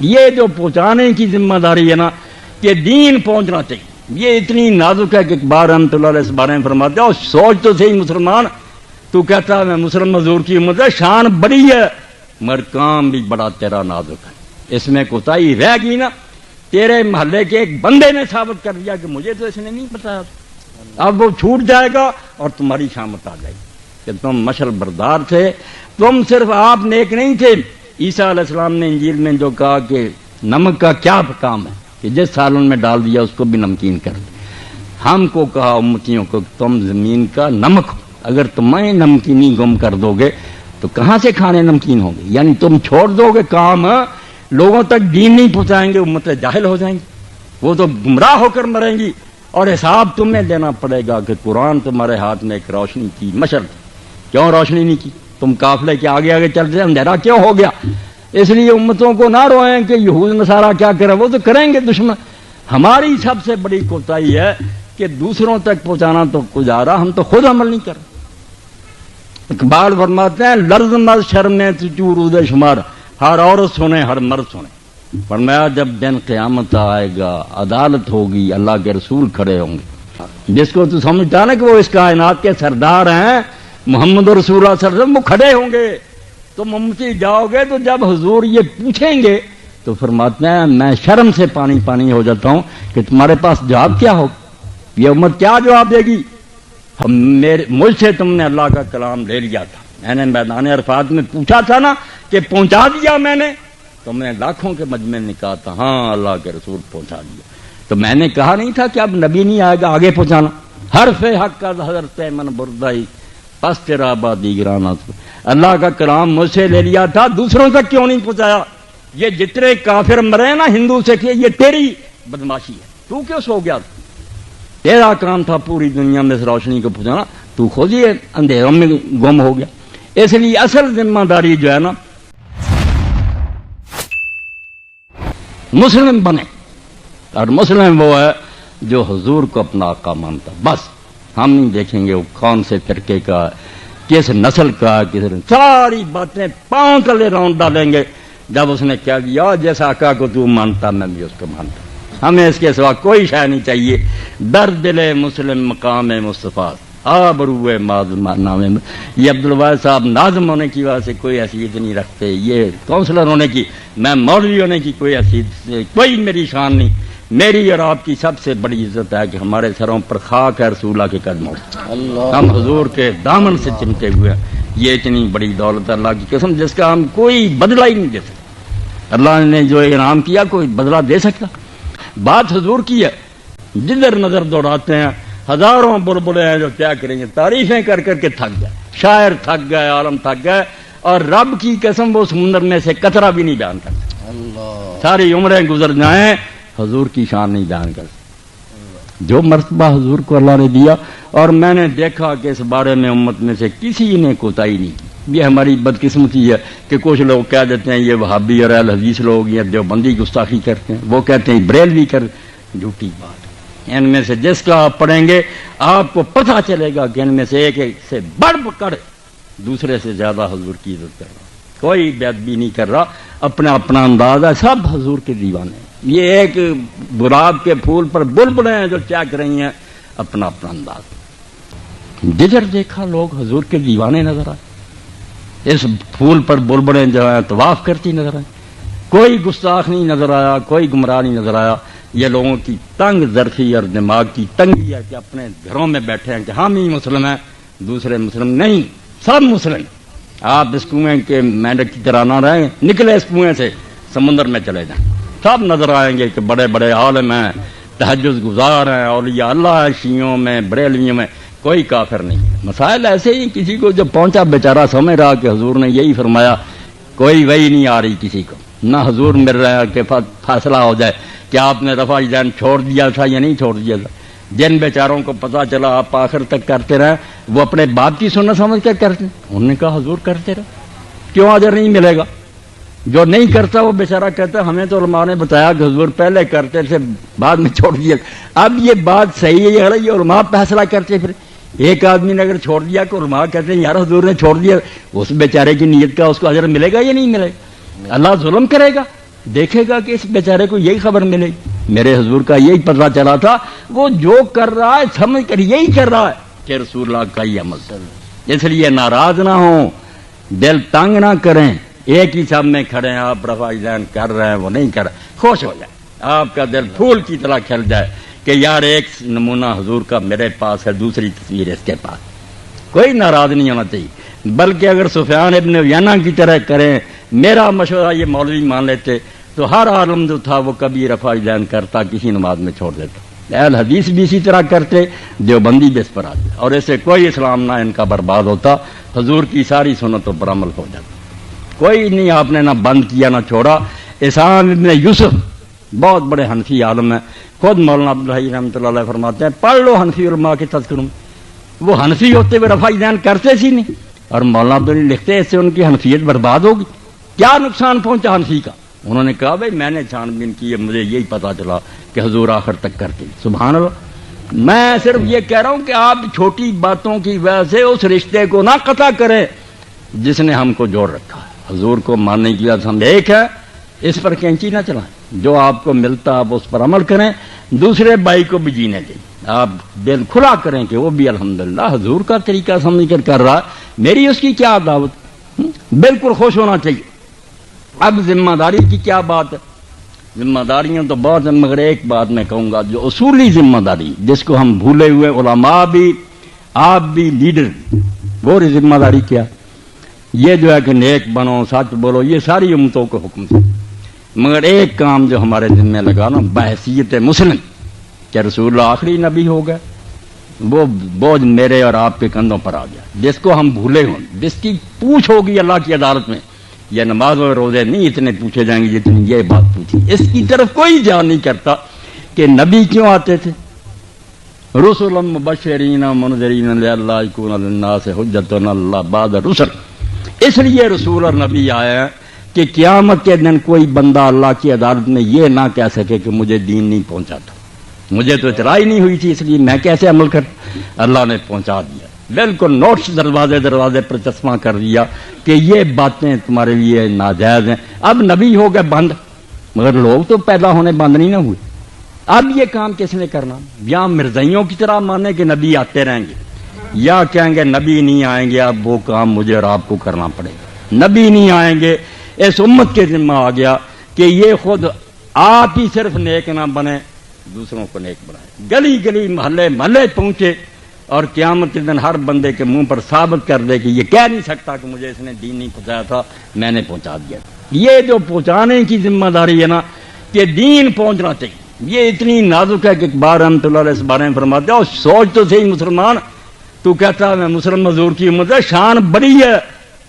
یہ جو پہنچانے کی ذمہ داری ہے نا کہ دین پہنچنا چاہیے، یہ اتنی نازک ہے کہ اقبال رحمۃ اللہ علیہ اس بارے میں فرماتے ہیں، اور سوچ تو صحیح مسلمان، تو کہتا ہے میں مسلم حضور کی امت ہے، شان بڑی ہے مگر کام بھی بڑا تیرا نازک ہے، اس میں کوتاہی رہ گئی نا، تیرے محلے کے ایک بندے نے ثابت کر دیا کہ مجھے تو اس نے نہیں بتایا، اب وہ چھوٹ جائے گا اور تمہاری شامت آ جائے گی کہ تم مشل بردار تھے، تم صرف آپ نیک نہیں تھے۔ عیسیٰ علیہ السلام نے انجیل میں جو کہا کہ نمک کا کیا کام ہے کہ جس سالن میں ڈال دیا اس کو بھی نمکین کر دیا، ہم کو کہا امتیوں کو تم زمین کا نمک ہو، اگر تمہیں نمکینی گم کر دو گے تو کہاں سے کھانے نمکین ہوں گے، یعنی تم چھوڑ دو گے کام، لوگوں تک دین نہیں پہنچائیں گے، امتیں جاہل ہو جائیں گی، وہ تو گمراہ ہو کر مریں گی، اور حساب تمہیں دینا پڑے گا کہ قرآن تمہارے ہاتھ میں ایک روشنی کی مشعل تھی، کیوں روشنی نہیں کی؟ تم قافلے کے آگے آگے چلتے اندھیرا کیوں ہو گیا؟ اس لیے امتوں کو نہ روئیں کہ یہود نصارہ کیا کریں، وہ تو کریں گے دشمن۔ ہماری سب سے بڑی کوتاہی ہے کہ دوسروں تک پہنچانا تو گزارا، ہم تو خود عمل نہیں کر رہے۔ اقبال فرماتے ہیں لرز مز شرم چورود شمار، ہر عورت سنے ہر مرد سنے، فرمایا جب دن قیامت آئے گا عدالت ہوگی، اللہ کے رسول کھڑے ہوں گے، جس کو تو سمجھتا نا کہ وہ اس کائنات کے سردار ہیں، محمد رسول اللہ صلی اللہ علیہ وسلم، وہ کھڑے ہوں گے، تم امتی جاؤ گے تو جب حضور یہ پوچھیں گے تو فرماتے ہیں میں شرم سے پانی پانی ہو جاتا ہوں کہ تمہارے پاس جواب کیا ہو، یہ امت کیا جواب دے گی؟ مجھ سے تم نے اللہ کا کلام لے لیا تھا، میں نے میدان عرفات میں پوچھا تھا نا کہ پہنچا دیا میں نے، تم نے لاکھوں کے مجمع نے کہا تھا ہاں اللہ کے رسول پہنچا دیا، تو میں نے کہا نہیں تھا کہ اب نبی نہیں آئے گا آگے پہنچانا، حرف حق کا حضرت من بردائی پس تیرا آبادی گرانا، اللہ کا کلام مجھ سے لے لیا تھا، دوسروں تک کیوں نہیں پہنچایا؟ یہ جتنے کافر مرے نا ہندو سے کہ یہ تیری بدماشی ہے، تو کیوں سو گیا؟ تیرا کام تھا پوری دنیا میں اس روشنی کو پہنچانا، تو خود ہی اندھیروں میں گم ہو گیا۔ اس لیے اصل ذمہ داری جو ہے نا مسلم بنے، اور مسلم وہ ہے جو حضور کو اپنا آقا مانتا، بس ہم نہیں دیکھیں گے وہ کون سے فرقے کا، کس نسل کا، کس، ساری باتیں پاؤں تلے راؤنڈ ڈالیں گے جب اس نے کیا کیا جیس آقا کو تو مانتا میں بھی اس کو مانتا، ہمیں اس کے سوا کوئی شے نہیں چاہیے۔ در دل مسلم مقام مصطفیٰ آبروئے نام، یہ عبدالواحد صاحب ناظم ہونے کی وجہ سے کوئی حیثیت نہیں رکھتے، یہ کونسلر ہونے کی، میں مولوی ہونے کی کوئی حیثیت، کوئی میری شان نہیں، میری اور آپ کی سب سے بڑی عزت ہے کہ ہمارے سروں پر خاک ہے رسول اللہ کے قدموں، ہم حضور کے دامن سے چمٹے ہوئے ہیں، یہ اتنی بڑی دولت اللہ کی قسم جس کا ہم کوئی بدلہ ہی نہیں دے سکتے، اللہ نے جو انعام کیا کوئی بدلہ دے سکتا؟ بات حضور کی ہے، جدھر نظر دوڑاتے ہیں ہزاروں بلبلے ہیں جو کیا کریں گے، تعریفیں کر کر کے تھک گئے، شاعر تھک گئے، عالم تھک گئے، اور رب کی قسم وہ سمندر میں سے قطرہ بھی نہیں بیان کرتے، ساری عمریں گزر جائیں حضور کی شان نہیں بیان کرتے، جو مرتبہ حضور کو اللہ نے دیا۔ اور میں نے دیکھا کہ اس بارے میں امت میں سے کسی نے کوتاہی نہیں کی، یہ ہماری بدقسمتی ہے کہ کچھ لوگ کہہ دیتے ہیں یہ وہابی اور اہل حدیث لوگ یا دیوبندی گستاخی کرتے ہیں، وہ کہتے ہیں بریلوی کر، جھوٹی بات، ان میں سے جس کا آپ پڑھیں گے آپ کو پتہ چلے گا کہ ان میں سے ایک ایک سے بڑھ کر دوسرے سے زیادہ حضور کی عزت کر رہا، کوئی بے ادبی نہیں کر رہا، اپنا اپنا انداز ہے، سب حضور کے دیوانے ہیں، یہ ایک گلاب کے پھول پر بلبلیں ہیں جو چہک رہی ہیں، اپنا اپنا انداز، جدھر دیکھا لوگ حضور کے دیوانے نظر آئے، اس پھول پر بلبلیں جو ہیں طواف کرتی نظر آئیں، کوئی گستاخ نہیں نظر آیا، کوئی گمراہ نہیں نظر آیا، یہ لوگوں کی تنگ ظرفی اور دماغ کی تنگی ہے کہ اپنے گھروں میں بیٹھے ہیں کہ ہم ہی مسلم ہیں، دوسرے مسلم نہیں، سب مسلم۔ آپ اس کنویں کے مینڈک کی طرح نہ رہیں، نکلے اس کنویں سے سمندر میں چلے جائیں، سب نظر آئیں گے کہ بڑے بڑے عالم ہیں، تہجد گزار ہیں، اولیاء اللہ ہے، شیعوں میں، بریلویوں میں، کوئی کافر نہیں ہے۔ مسائل ایسے ہی کسی کو جو پہنچا بیچارہ سمجھ رہا کہ حضور نے یہی فرمایا، کوئی وہی نہیں آ رہی کسی کو، نہ حضور مل رہا ہے کہ فیصلہ ہو جائے کہ آپ نے رفع یدین چھوڑ دیا تھا یا نہیں چھوڑ دیا تھا۔ جن بیچاروں کو پتہ چلا آپ آخر تک کرتے رہے، وہ اپنے باپ کی سنت سمجھ کر کرتے، انہوں نے کہا حضور کرتے رہے، کیوں اجر نہیں ملے گا؟ جو نہیں کرتا وہ بیچارہ کہتا ہے ہمیں تو علماء نے بتایا کہ حضور پہلے کرتے تھے بعد میں چھوڑ دیا۔ اب یہ بات صحیح ہے یا غلط، یہ علماء فیصلہ کرتے، پھر ایک آدمی نے اگر چھوڑ دیا کہ علماء کہتے ہیں یار حضور نے چھوڑ دیا، اس بیچارے کی نیت کا اس کو اجر ملے گا یا نہیں ملے گا؟ اللہ ظلم کرے گا؟ دیکھے گا کہ اس بیچارے کو یہی خبر ملے گی. میرے حضور کا یہی پتہ چلا تھا، وہ جو کر رہا ہے سمجھ کر یہی کر رہا ہے کہ رسول اللہ کا یہ عمل کر رہا ہے. اس لیے ناراض نہ ہوں، دل تنگ نہ کریں. ایک ہی سب میں کھڑے ہیں، آپ رفع دین کر رہے ہیں، وہ نہیں کر رہے، خوش ہو جائے، آپ کا دل پھول کی طرح کھل جائے کہ یار ایک نمونہ حضور کا میرے پاس ہے، دوسری تصویر اس کے پاس. کوئی ناراض نہیں ہونا چاہیے، بلکہ اگر سفیان ابن عیینہ کی طرح کریں، میرا مشورہ یہ مولوی مان لیتے تو ہر عالم جو تھا وہ کبھی رفع دین کرتا، کسی نماز میں چھوڑ دیتا. اہل حدیث بھی اسی طرح کرتے، دیوبندی بھی اس پر آتے، اور ایسے کوئی اسلام نہ ان کا برباد ہوتا، حضور کی ساری سنتوں پر عمل ہو جاتا. کوئی نہیں آپ نے نہ بند کیا نہ چھوڑا. اسحاق ابن یوسف بہت بڑے حنفی عالم ہیں، خود مولانا عبدالحی رحمۃ اللہ علیہ فرماتے ہیں پڑھ لو حنفی علماء کے تذکروں. وہ حنفی ہوتے ہوئے رفع دین کرتے سی نہیں، اور مولانا عبدالحی لکھتے اس سے ان کی حنفیت برباد ہوگی. کیا نقصان پہنچا حنفی کا؟ انہوں نے کہا بھائی میں نے چھان بین کی، مجھے یہی پتا چلا کہ حضور آخر تک کرتے. سبحان اللہ. میں صرف یہ کہہ رہا ہوں کہ آپ چھوٹی باتوں کی وجہ سے اس رشتے کو نہ قطع کریں جس نے ہم کو جوڑ رکھا ہے. حضور کو ماننے کی وجہ سے ہم ایک ہے، اس پر کینچی نہ چلائیں. جو آپ کو ملتا آپ اس پر عمل کریں، دوسرے بھائی کو بھی جینے دیں. آپ دل کھلا کریں کہ وہ بھی الحمدللہ حضور کا طریقہ سمجھ کر رہا ہے، میری اس کی کیا دعوت. بالکل خوش ہونا چاہیے. اب ذمہ داری کی کیا بات ہے؟ ذمہ داریاں تو بہت ہیں، مگر ایک بات میں کہوں گا جو اصولی ذمہ داری جس کو ہم بھولے ہوئے، علماء بھی، آپ بھی، لیڈر بھی، وہ ذمہ داری کیا؟ یہ جو ہے کہ نیک بنو، سچ بولو، یہ ساری امتوں کو حکم تھا. مگر ایک کام جو ہمارے ذمہ لگا نا بحیثیت مسلم کہ رسول اللہ آخری نبی ہو گئے، وہ بوجھ میرے اور آپ کے کندھوں پر آ گیا، جس کو ہم بھولے ہوں، جس کی پوچھ ہوگی اللہ کی عدالت میں. یہ نماز و روزے نہیں اتنے پوچھے جائیں گے جتنی یہ بات پوچھی. اس کی طرف کوئی دھیان نہیں کرتا کہ نبی کیوں آتے تھے. رسلا مبشرین منذرین لئلا یکون للناس حجۃ علی اللہ بعد الرسل. اس لیے رسول اور نبی آئے ہیں کہ قیامت کے دن کوئی بندہ اللہ کی عدالت میں یہ نہ کہہ سکے کہ مجھے دین نہیں پہنچا تھا، مجھے تو اطلاع ہی نہیں ہوئی تھی، اس لیے میں کیسے عمل کر. اللہ نے پہنچا دیا، بالکل نوٹس دروازے پر چشمہ کر دیا کہ یہ باتیں تمہارے لیے ناجائز ہیں. اب نبی ہو گئے بند، مگر لوگ تو پیدا ہونے بند نہیں نہ ہوئے. اب یہ کام کس نے کرنا؟ یا مرزائیوں کی طرح مانے کہ نبی آتے رہیں گے، یا کہیں گے نبی نہیں آئیں گے، اب وہ کام مجھے اور آپ کو کرنا پڑے گا. نبی نہیں آئیں گے، اس امت کے ذمہ آ گیا کہ یہ خود آپ ہی صرف نیک نہ بنے، دوسروں کو نیک بنائے. گلی گلی محلے محلے پہنچے اور قیامت کے دن ہر بندے کے منہ پر ثابت کر دے کہ یہ کہہ نہیں سکتا کہ مجھے اس نے دین نہیں پہنچایا تھا، میں نے پہنچا دیا. یہ جو پہنچانے کی ذمہ داری ہے نا کہ دین پہنچنا چاہیے، یہ اتنی نازک ہے کہ اقبال رحمۃ اللہ علیہ اس بارے میں فرماتے ہیں، اور سوچ تو صحیح مسلمان، تو کہتا ہے میں مسلم حضور کی امت ہے، شان بڑی ہے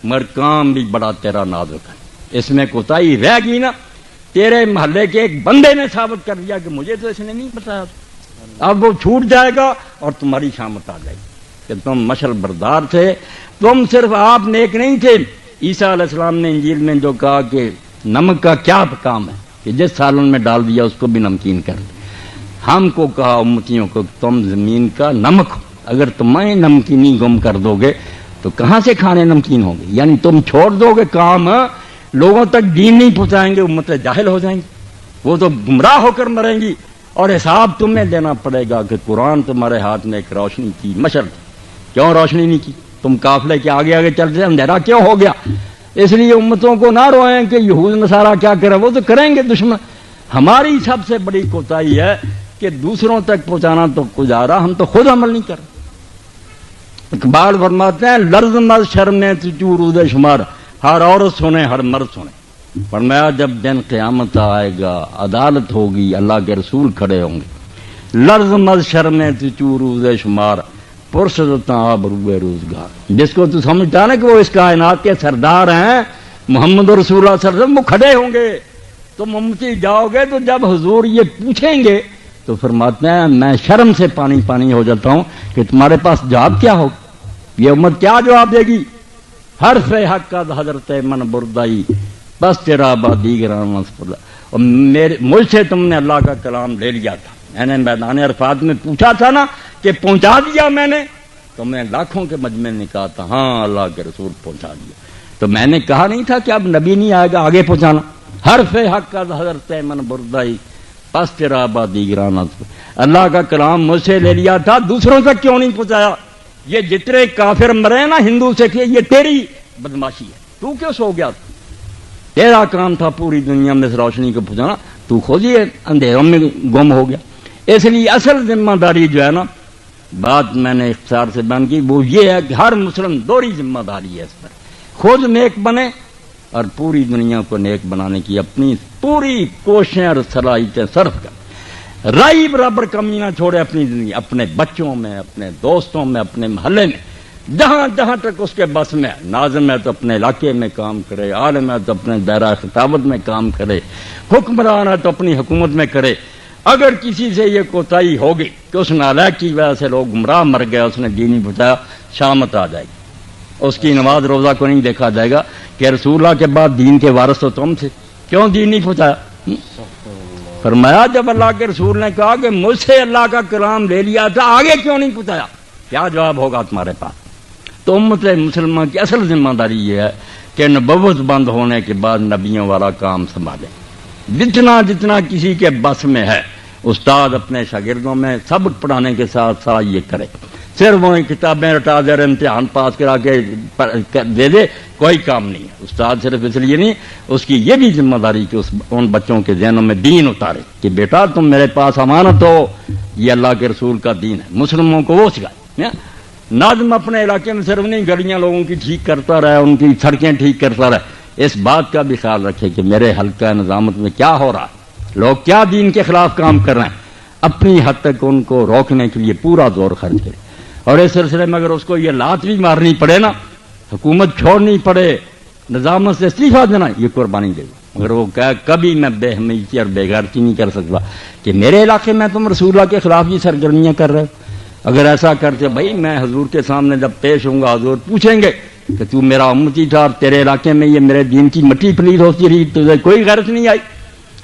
مگر کام بھی بڑا تیرا نازک ہے. اس میں کوتاہی رہ گئی نا، تیرے محلے کے ایک بندے نے ثابت کر دیا کہ مجھے تو اس نے نہیں بتایا، اب وہ چھوٹ جائے گا اور تمہاری شامت آ جائے گی کہ تم مشل بردار تھے. تم صرف آپ نیک نہیں تھے. عیسیٰ علیہ السلام نے انجیل میں جو کہا کہ نمک کا کیا کام ہے کہ جس سالن میں ڈال دیا اس کو بھی نمکین کر دیا. ہم کو کہا امتیوں کو تم زمین کا نمک ہو، اگر تمہیں نمکینی گم کر دو گے تو کہاں سے کھانے نمکین ہوں گے. یعنی تم چھوڑ دو گے کام، لوگوں تک دین نہیں پہنچائیں گے، امتیں جاہل ہو جائیں گی، وہ تو گمراہ ہو کر مریں گی، اور حساب تمہیں دینا پڑے گا کہ قرآن تمہارے ہاتھ میں ایک روشنی کی مشعل تھی، کیوں روشنی نہیں کی؟ تم قافلے کے آگے آگے چلتے اندھیرا کیوں ہو گیا؟ اس لیے امتوں کو نہ روئیں کہ یہود نصارہ کیا کریں، وہ تو کریں گے دشمن. ہماری سب سے بڑی کوتاہی ہے کہ دوسروں تک پہنچانا تو گزارا، ہم تو خود عمل نہیں کر. اقبال فرماتے ہیں لرز مز شرم چورود شمار، ہر عورت سنے ہر مرد سنے. فرمایا جب دن قیامت آئے گا، عدالت ہوگی، اللہ کے رسول کھڑے ہوں گے، لرز مز شرم چورود شمار پرسدتا آبروئے روزگار. جس کو تو سمجھتا نا کہ وہ اس کائنات کے سردار ہیں، محمد رسول اللہ صلی اللہ علیہ وسلم، وہ کھڑے ہوں گے. تم امتی جاؤ گے تو جب حضور یہ پوچھیں گے تو فرماتے ہیں میں شرم سے پانی پانی ہو جاتا ہوں کہ تمہارے پاس جواب کیا ہو، یہ امت کیا جواب دے گی؟ حرف حق کا حضرت من بردائی بس تیرا دیگران. اور مجھ سے تم نے اللہ کا کلام لے لیا تھا، میں نے میدان عرفات میں پوچھا تھا نا کہ پہنچا دیا میں نے، تو میں لاکھوں کے مجمع نے کہا تھا ہاں اللہ کے رسول پہنچا دیا. تو میں نے کہا نہیں تھا کہ اب نبی نہیں آئے گا آگے پہنچانا. حرف حق از حضرت من بردائی پس تیرا آبادی گرانا. اللہ کا کلام مجھ سے لے لیا تھا، دوسروں تک کیوں نہیں پہنچایا؟ یہ جتنے کافر مرے نا ہندو سے کہ یہ تیری بدماشی ہے، تو کیوں سو گیا؟ تیرا کام تھا پوری دنیا میں اس روشنی کو پہنچانا، تو خود ہی اندھیروں میں گم ہو گیا. اس لیے اصل ذمہ داری جو ہے نا، بات میں نے اختصار سے بیان کی، وہ یہ ہے کہ ہر مسلم دوہری ذمہ داری ہے اس پر. خود نیک بنے اور پوری دنیا کو نیک بنانے کی اپنی پوری کوششیں اور صلاحیتیں صرف کر، رائی برابر کمی نہ چھوڑے اپنی زندگی، اپنے بچوں میں، اپنے دوستوں میں، اپنے محلے میں، جہاں جہاں تک اس کے بس میں. ناظم ہے تو اپنے علاقے میں کام کرے، عالم ہے تو اپنے دائرہ خطابت میں کام کرے، حکمران ہے تو اپنی حکومت میں کرے. اگر کسی سے یہ کوتاہی ہوگی کہ اس نالائق کی وجہ سے لوگ گمراہ مر گیا، اس نے دین نہیں پہنچایا، شامت آ جائے گی. اس کی نماز روزہ کو نہیں دیکھا جائے گا کہ رسول اللہ کے بعد دین کے وارث تو تم سے، کیوں دین نہیں پہنچایا؟ فرمایا جب اللہ کے رسول نے کہا کہ مجھ سے اللہ کا کلام لے لیا تھا، آگے کیوں نہیں پہنچایا؟ کیا جواب ہوگا تمہارے پاس؟ تو امت مسلمہ کی اصل ذمہ داری یہ ہے کہ نبوت بند ہونے کے بعد نبیوں والا کام سنبھالے. جتنا جتنا کسی کے بس میں ہے، استاد اپنے شاگردوں میں سبق پڑھانے کے ساتھ ساتھ یہ کرے. صرف وہی کتابیں رٹا دے رہے، امتحان پاس کرا کے دے دے، کوئی کام نہیں ہے. استاد صرف اس لیے نہیں، اس کی یہ بھی ذمہ داری کہ ان بچوں کے ذہنوں میں دین اتارے کہ بیٹا تم میرے پاس امانت ہو، یہ اللہ کے رسول کا دین ہے. مسلموں کو وہ سکھائے. ناظم اپنے علاقے میں صرف نہیں گلیاں لوگوں کی ٹھیک کرتا رہے، ان کی سڑکیں ٹھیک کرتا رہے، اس بات کا بھی خیال رکھے کہ میرے حلقہ نظامت میں کیا ہو رہا ہے، لوگ کیا دین کے خلاف کام کر رہے ہیں. اپنی حد تک ان کو روکنے کے لیے پورا زور خرچ کرے. اور اس سلسلے میں اگر اس کو یہ لات بھی مارنی پڑے نا، حکومت چھوڑنی پڑے، نظامت سے استعفیٰ دینا، یہ قربانی دے گا. اگر وہ کہے کبھی میں بے حمیتی اور بے غیرتی نہیں کر سکتا کہ میرے علاقے میں تم رسول اللہ کے خلاف یہ سرگرمیاں کر رہے ہو. اگر ایسا کرتے بھائی میں حضور کے سامنے جب پیش ہوں گا، حضور پوچھیں گے کہ تو میرا امتی تھا اور تیرے علاقے میں یہ میرے دین کی مٹی پلیت ہوتی رہی، تجھے کوئی غیرت نہیں آئی.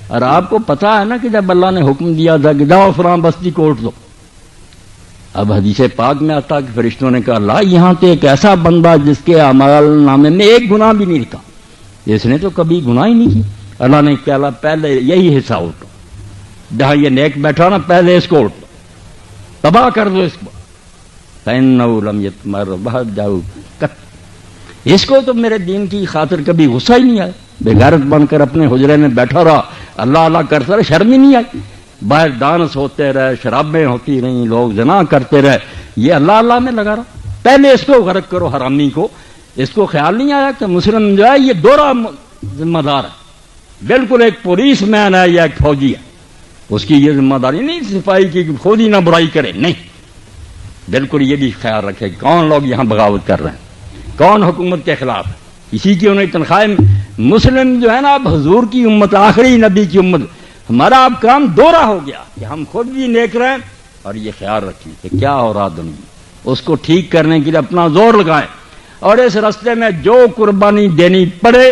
اور آپ کو پتا ہے نا کہ جب اللہ نے حکم دیا تھا کہ جاؤ فلاں بستی کو اٹھ دو، اب حدیث پاک میں آتا کہ فرشتوں نے کہا اللہ یہاں تو ایک ایسا بندہ جس کے اعمال نامے میں ایک گناہ بھی نہیں لکھا، اس نے تو کبھی گناہ ہی نہیں کی. اللہ نے کہا پہلے یہی حصہ اٹھو، جہاں یہ نیک بیٹھا نا پہلے اس کو اٹھو، تباہ کر دو اس کو. فَإِنَّهُ لَمْ يَتْمَرَّ بَعْدَ جَاءُ، اس کو تو میرے دین کی خاطر کبھی غصہ ہی نہیں آیا، بے غیرت بن کر اپنے حجرے میں بیٹھا رہا، اللہ اللہ کرتا رہا، شرم ہی نہیں آئی. باہر ڈانس ہوتے رہے، شرابیں ہوتی رہیں، لوگ زنا کرتے رہے، یہ اللہ اللہ میں لگا رہا. پہلے اس کو غرق کرو حرامی کو. اس کو خیال نہیں آیا کہ مسلم جو ہے یہ دوہرا ذمہ دار ہے، بالکل ایک پولیس مین ہے یا ایک فوجی ہے. اس کی یہ ذمہ داری نہیں صفائی کی کہ خود ہی نہ برائی کرے، نہیں، بالکل یہ بھی خیال رکھے کون لوگ یہاں بغاوت کر رہے ہیں، کون حکومت کے خلاف ہے، اسی کی انہیں تنخواہیں. مسلم جو ہے نا اب حضور کی امت، آخری نبی کی امت، ہمارا اب کام دوہرا ہو گیا کہ ہم خود بھی نیک رہیں اور یہ خیال رکھیں کہ کیا ہو رہا دنیا، اس کو ٹھیک کرنے کے لیے اپنا زور لگائیں اور اس راستے میں جو قربانی دینی پڑے.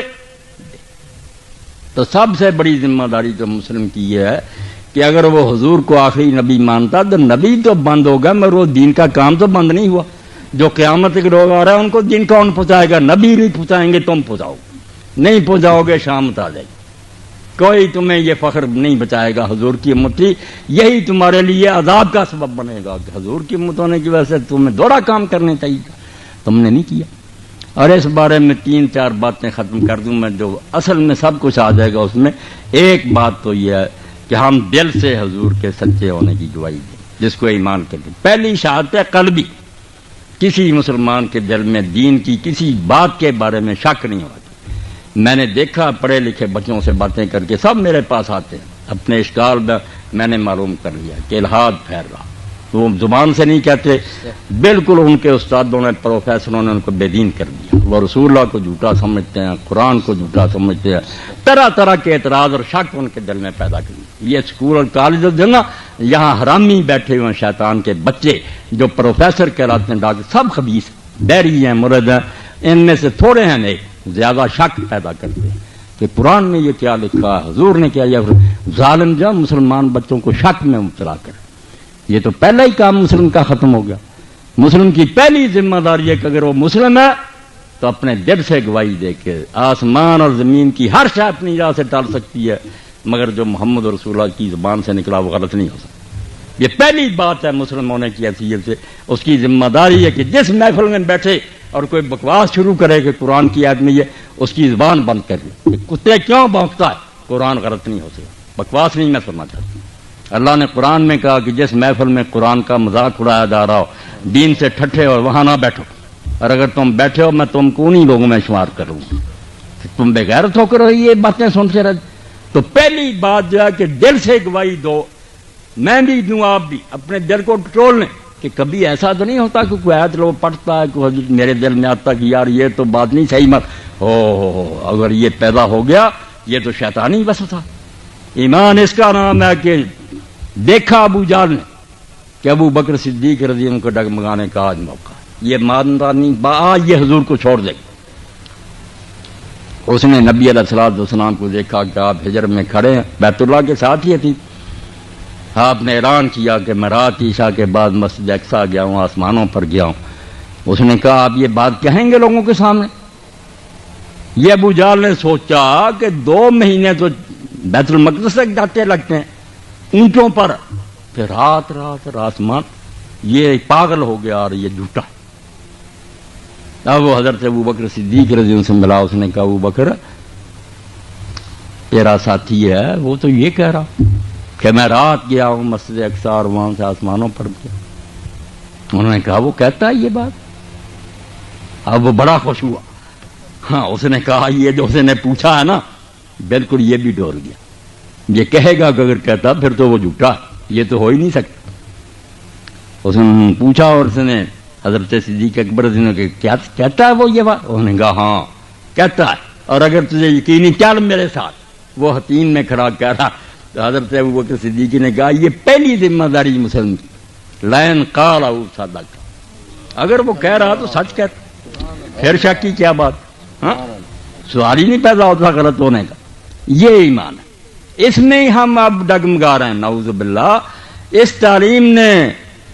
تو سب سے بڑی ذمہ داری تو مسلم کی یہ ہے کہ اگر وہ حضور کو آخری نبی مانتا تو نبی تو بند ہوگا مگر وہ دین کا کام تو بند نہیں ہوا. جو قیامت کے لوگ آ رہے ہیں ان کو دین کون پہنچائے گا؟ نبی نہیں پہنچائیں گے، تم پہنچاؤ، نہیں پہنچاؤ گے شامت آ جائے گی. کوئی تمہیں یہ فخر نہیں بچائے گا حضور کی امت تھی، یہی تمہارے لیے عذاب کا سبب بنے گا کہ حضور کی امت ہونے کی وجہ سے تمہیں دوہرا کام کرنے چاہیے تھا، تم نے نہیں کیا. اور اس بارے میں 3-4 باتیں ختم کر دوں میں، جو اصل میں سب کچھ آ جائے گا اس میں. ایک بات تو یہ ہے کہ ہم دل سے حضور کے سچے ہونے کی گواہی دیں، جس کو ایمان کرتے. پہلی شہادت ہے قلبی، کسی مسلمان کے دل میں دین کی کسی بات کے بارے میں شک نہیں ہوتا. میں نے دیکھا پڑھے لکھے بچوں سے باتیں کر کے سب میرے پاس آتے ہیں، اپنے اشکال میں نے معلوم کر لیا کہ الحاد پھیل رہا. وہ زبان سے نہیں کہتے، بالکل ان کے استادوں نے، پروفیسروں نے ان کو بے دین کر دیا. وہ رسول اللہ کو جھوٹا سمجھتے ہیں، قرآن کو جھوٹا سمجھتے ہیں، طرح طرح کے اعتراض اور شک ان کے دل میں پیدا کر دیا. یہ اسکول اور کالج جو نا، یہاں حرامی بیٹھے ہوئے ہیں، شیطان کے بچے جو پروفیسر کہلاتے ہیں، ڈاکٹر، سب خبیث، بیری ہیں، مرد ہیں. ان میں سے تھوڑے ہیں نیک، زیادہ شک پیدا کرتے ہیں کہ قرآن میں یہ کیا لکھا، حضور نے کیا. یا ظالم جو مسلمان بچوں کو شک میں مبتلا کر، یہ تو پہلا ہی کام مسلم کا ختم ہو گیا. مسلم کی پہلی ذمہ داری ہے کہ اگر وہ مسلم ہے تو اپنے دل سے گواہی دے کے آسمان اور زمین کی ہر شے اپنی راہ سے ٹال سکتی ہے، مگر جو محمد رسول اللہ کی زبان سے نکلا وہ غلط نہیں ہو سکتا۔ یہ پہلی بات ہے مسلم ہونے کی حیثیت سے، اس کی ذمہ داری ہے کہ جس محفل میں بیٹھے اور کوئی بکواس شروع کرے کہ قرآن کی آیت میں یہ، اس کی زبان بند کر لے۔ کتے کیوں بھونکتا ہے؟ قرآن غلط نہیں ہو سکتا، بکواس نہیں میں سننا چاہتا۔ اللہ نے قرآن میں کہا کہ جس محفل میں قرآن کا مذاق اڑایا جا رہا ہو، دین سے ٹھٹھے اور وہاں نہ بیٹھو، اور اگر تم بیٹھے ہو میں تم کو انہیں لوگوں میں شمار کروں گا۔ تم بے غیرت ہو کر یہ باتیں سنتے رہتے۔ تو پہلی بات جو ہے کہ دل سے گواہی دو، میں بھی دوں، آپ بھی اپنے دل کو کنٹرول لیں کہ کبھی ایسا تو نہیں ہوتا کہ کوئی آیت لوگ پڑھتا ہے کہ میرے دل میں آتا کہ یار یہ تو بات نہیں صحیح، مت ہو اگر یہ پیدا ہو گیا یہ تو شیطانی بس تھا۔ ایمان اس کا نام ہے کہ دیکھا ابو جہل نے کہ ابو بکر صدیق رضی اللہ عنہ کو ڈگمگانے کا آج موقع ہے، یہ ماندانی آج یہ حضور کو چھوڑ دے۔ اس نے نبی علیہ السلام کو دیکھا کہ آپ ہجر میں کھڑے ہیں، بیت اللہ کے ساتھ ہی تھی۔ آپ نے اعلان کیا کہ میں رات عشاء کے بعد مسجد اقصیٰ گیا ہوں، آسمانوں پر گیا ہوں۔ اس نے کہا آپ یہ بات کہیں گے لوگوں کے سامنے؟ یہ ابو جہل نے سوچا کہ 2 مہینے تو بیت المقدس تک جاتے لگتے ہیں اونٹوں پر، پھر رات آسمان، یہ پاگل ہو گیا اور یہ جھوٹا۔ اب وہ حضرت ابو بکر صدیق رضی اللہ عنہ سے ملا، اس نے کہا ابو بکر تیرا ساتھی ہے وہ تو یہ کہہ رہا کہ میں رات گیا ہوں مسجد اقصیٰ اور وہاں سے آسمانوں پر گیا۔ انہوں نے کہا وہ کہتا ہے یہ بات۔ اب وہ بڑا خوش ہوا۔ ہاں اس نے کہا یہ جو اس نے پوچھا ہے نا بالکل یہ بھی ڈور گیا، یہ کہے گا کہ اگر کہتا پھر تو وہ جھوٹا، یہ تو ہو ہی نہیں سکتا۔ اس نے پوچھا اور اس نے حضرت صدیق اکبر کہ کیا کہتا ہے وہ یہ بات؟ انہوں نے کہا ہاں کہتا ہے، اور اگر تجھے یقینی چل میرے ساتھ۔ وہ حتیم میں کھڑا کہہ رہا تو حضرت ابو بکر صدیق نے کہا یہ پہلی ذمہ داری مسلم کی، لین قال او صدق، اگر وہ کہہ رہا تو سچ کہتا، پھر شک کی کیا بات؟ ہاں سوال ہی نہیں پیدا ہوتا غلط ہونے کا۔ یہ ایمان ہے، اس میں ہی ہم اب ڈگمگا رہے ہیں، نعوذ باللہ۔ اس تعلیم نے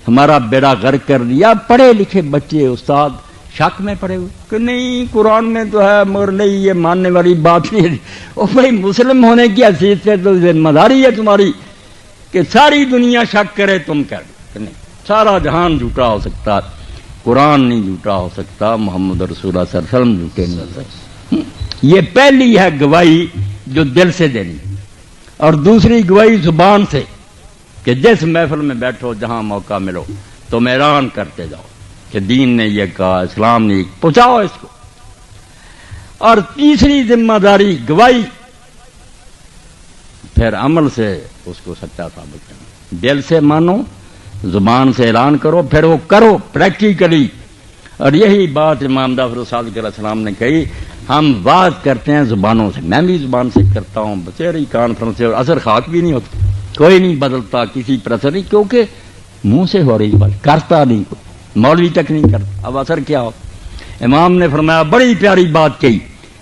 ہمارا بیڑا غرق کر دیا۔ پڑھے لکھے بچے استاد شک میں پڑے ہوئے کہ نہیں قرآن میں تو ہے مگر نہیں یہ ماننے والی بات نہیں ہے۔ اور بھائی مسلم ہونے کی حیثیت سے تو ذمہ داری ہے تمہاری کہ ساری دنیا شک کرے، تم کہہ دو نہیں سارا جہان جھوٹا ہو سکتا، قرآن نہیں جھوٹا ہو سکتا، محمد رسول اللہ صلی اللہ علیہ وسلم جھوٹے نہیں ہو سکتے۔ یہ پہلی ہے گواہی جو دل سے دینی، اور دوسری گواہی زبان سے کہ جس محفل میں بیٹھو جہاں موقع ملو تم اعلان کرتے جاؤ کہ دین نے یہ کہا، اسلام نے پہنچاؤ اس کو۔ اور تیسری ذمہ داری گواہی، پھر عمل سے اس کو سچا ثابت کرنا۔ دل سے مانو، زبان سے اعلان کرو، پھر وہ کرو پریکٹیکلی۔ اور یہی بات امام جعفر صادق علیہ السلام نے کہی، ہم بات کرتے ہیں زبانوں سے، میں بھی زبان سے کرتا ہوں، بچے کانفرنس سے، اور اثر خاک بھی نہیں ہوتا، کوئی نہیں بدلتا، کسی پر اثر نہیں، کیونکہ منہ سے ہو رہی بات، کرتا نہیں کوئی، مولوی تک نہیں کرتا، اب اثر کیا ہو؟ امام نے فرمایا بڑی پیاری بات کہی،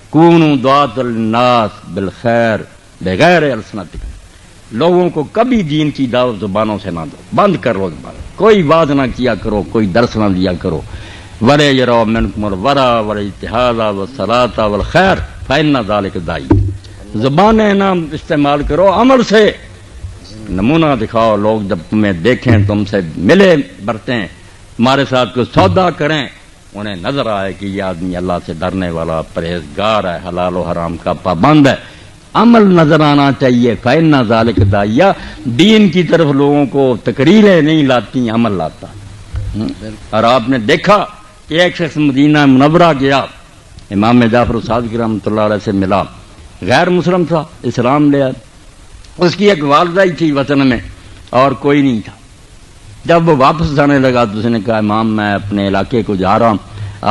کونوا دعاۃ الناس بالخیر بغیر السنتکم، لوگوں کو کبھی دین کی دعوت زبانوں سے نہ دو، بند کر لو زبان، کوئی بات نہ کیا کرو، کوئی درس نہ دیا کرو۔ وَلَا يَرَوْا مِنْكُمُ الْوَرَى وَالْاِجْتِهَادَ وَالصَّلَاةَ وَالْخَيْرَ فَإِنَّ ذَلِكَ دَاعٍ، زبانیں نہ استعمال کرو، عمل سے نمونہ دکھاؤ، لوگ جب تمہیں دیکھیں، تم سے ملے برتیں، تمہارے ساتھ کوئی سودا کریں، انہیں نظر آئے کہ یہ آدمی اللہ سے ڈرنے والا پرہیزگار ہے، حلال و حرام کا پابند ہے، عمل نظر آنا چاہیے۔ فَإِنَّ ذَلِكَ دَاعٍ، دین کی طرف لوگوں کو تقریریں نہیں لاتی، عمل لاتا۔ اور آپ نے دیکھا کہ ایک شخص مدینہ منورہ گیا، امام جعفر صادق رحمۃ اللہ علیہ سے ملا، غیر مسلم تھا، اسلام لے آیا، اس کی ایک والدہ ہی تھی وطن میں اور کوئی نہیں تھا۔ جب وہ واپس جانے لگا تو اس نے کہا امام میں اپنے علاقے کو جا رہا ہوں۔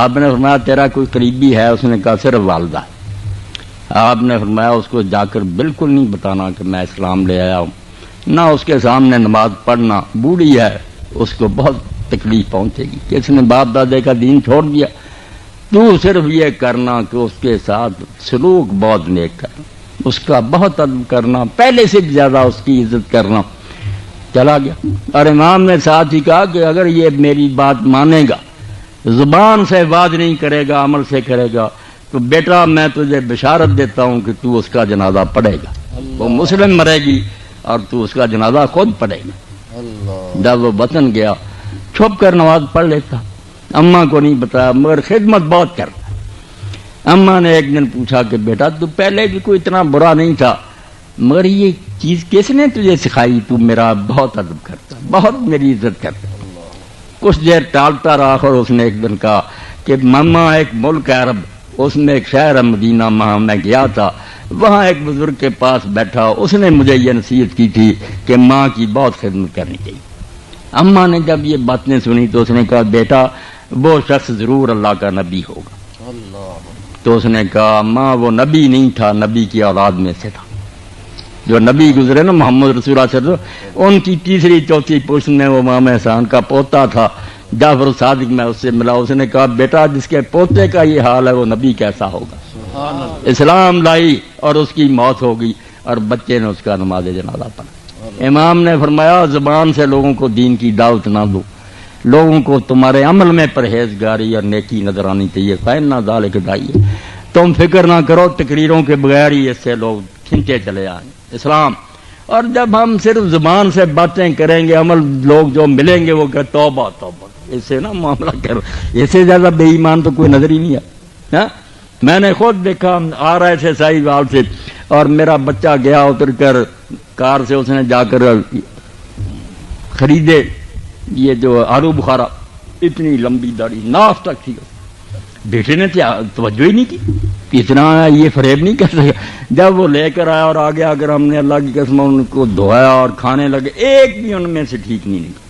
آپ نے فرمایا تیرا کوئی قریبی ہے؟ اس نے کہا صرف والدہ۔ آپ نے فرمایا اس کو جا کر بالکل نہیں بتانا کہ میں اسلام لے آیا ہوں، نہ اس کے سامنے نماز پڑھنا، بوڑھی ہے، اس کو بہت تکلیف پہنچے گی کہ اس نے باپ دادے کا دین چھوڑ دیا۔ تو صرف یہ کرنا کہ اس کے ساتھ سلوک بہت نیک کرنا، اس کا بہت ادب کرنا، پہلے سے بھی زیادہ اس کی عزت کرنا۔ چلا گیا اور امام نے ساتھ ہی کہا کہ اگر یہ میری بات مانے گا زبان سے وعد نہیں کرے گا، عمل سے کرے گا، تو بیٹا میں تجھے بشارت دیتا ہوں کہ تو اس کا جنازہ پڑھے گا، وہ مسلم مرے گی اور تو اس کا جنازہ خود پڑھے گا۔ جب وہ وطن گیا چھپ کر نماز پڑھ لیتا، اماں کو نہیں بتایا، مگر خدمت بہت کرتا۔ اماں نے ایک دن پوچھا کہ بیٹا تو پہلے بھی کوئی اتنا برا نہیں تھا، مگر یہ چیز کس نے تجھے سکھائی؟ تو میرا بہت ادب کرتا، بہت میری عزت کرتا۔ کچھ دیر ٹالتا رہا اور اس نے ایک دن کہا کہ ماما ایک ملک ہے عرب، اس میں ایک شہر ہے مدینہ، وہاں میں گیا تھا، وہاں ایک بزرگ کے پاس بیٹھا، اس نے مجھے یہ نصیحت کی تھی کہ ماں کی بہت خدمت کرنی چاہیے۔ اماں نے جب یہ باتیں سنی تو اس نے کہا بیٹا وہ شخص ضرور اللہ کا نبی ہوگا۔ تو اس نے کہا ماں وہ نبی نہیں تھا، نبی کی اولاد میں سے تھا، جو نبی گزرے نا محمد رسول اللہ صلی اللہ علیہ وسلم، ان کی تیسری چوتھی پشت میں وہ امام احسان کا پوتا تھا جعفر صادق، میں اس سے ملا، اس نے کہا بیٹا جس کے پوتے کا یہ حال ہے وہ نبی کیسا ہوگا۔ اسلام لائی اور اس کی موت ہو گئی اور بچے نے اس کا نماز جنازہ پڑھا۔ امام نے فرمایا زبان سے لوگوں کو دین کی دعوت نہ دو، لوگوں کو تمہارے عمل میں پرہیزگاری اور نیکی نظر آنی چاہیے، فإن ذلک داعی، تم فکر نہ کرو تقریروں کے بغیر ہی اس سے لوگ کھنچے چلے آئیں اسلام۔ اور جب ہم صرف زبان سے باتیں کریں گے، عمل لوگ جو ملیں گے وہ کہ توبہ توبہ، اس سے نا معاملہ کرو، اس سے زیادہ بے ایمان تو کوئی نظر ہی نہیں ہے۔ میں نے خود دیکھا، آ رہے تھے ساہیوال سے اور میرا بچہ گیا اتر کر کار سے، اس نے جا کر خریدے یہ جو آلو بخارا، اتنی لمبی داڑھی ناف تک تھی، بیٹے نے توجہ ہی نہیں کی، اتنا یہ فریب نہیں کر سکا۔ جب وہ لے کر آیا اور آگے آ کر ہم نے اللہ کی قسم ان کو دھویا اور کھانے لگے، ایک بھی ان میں سے ٹھیک نہیں نکلا،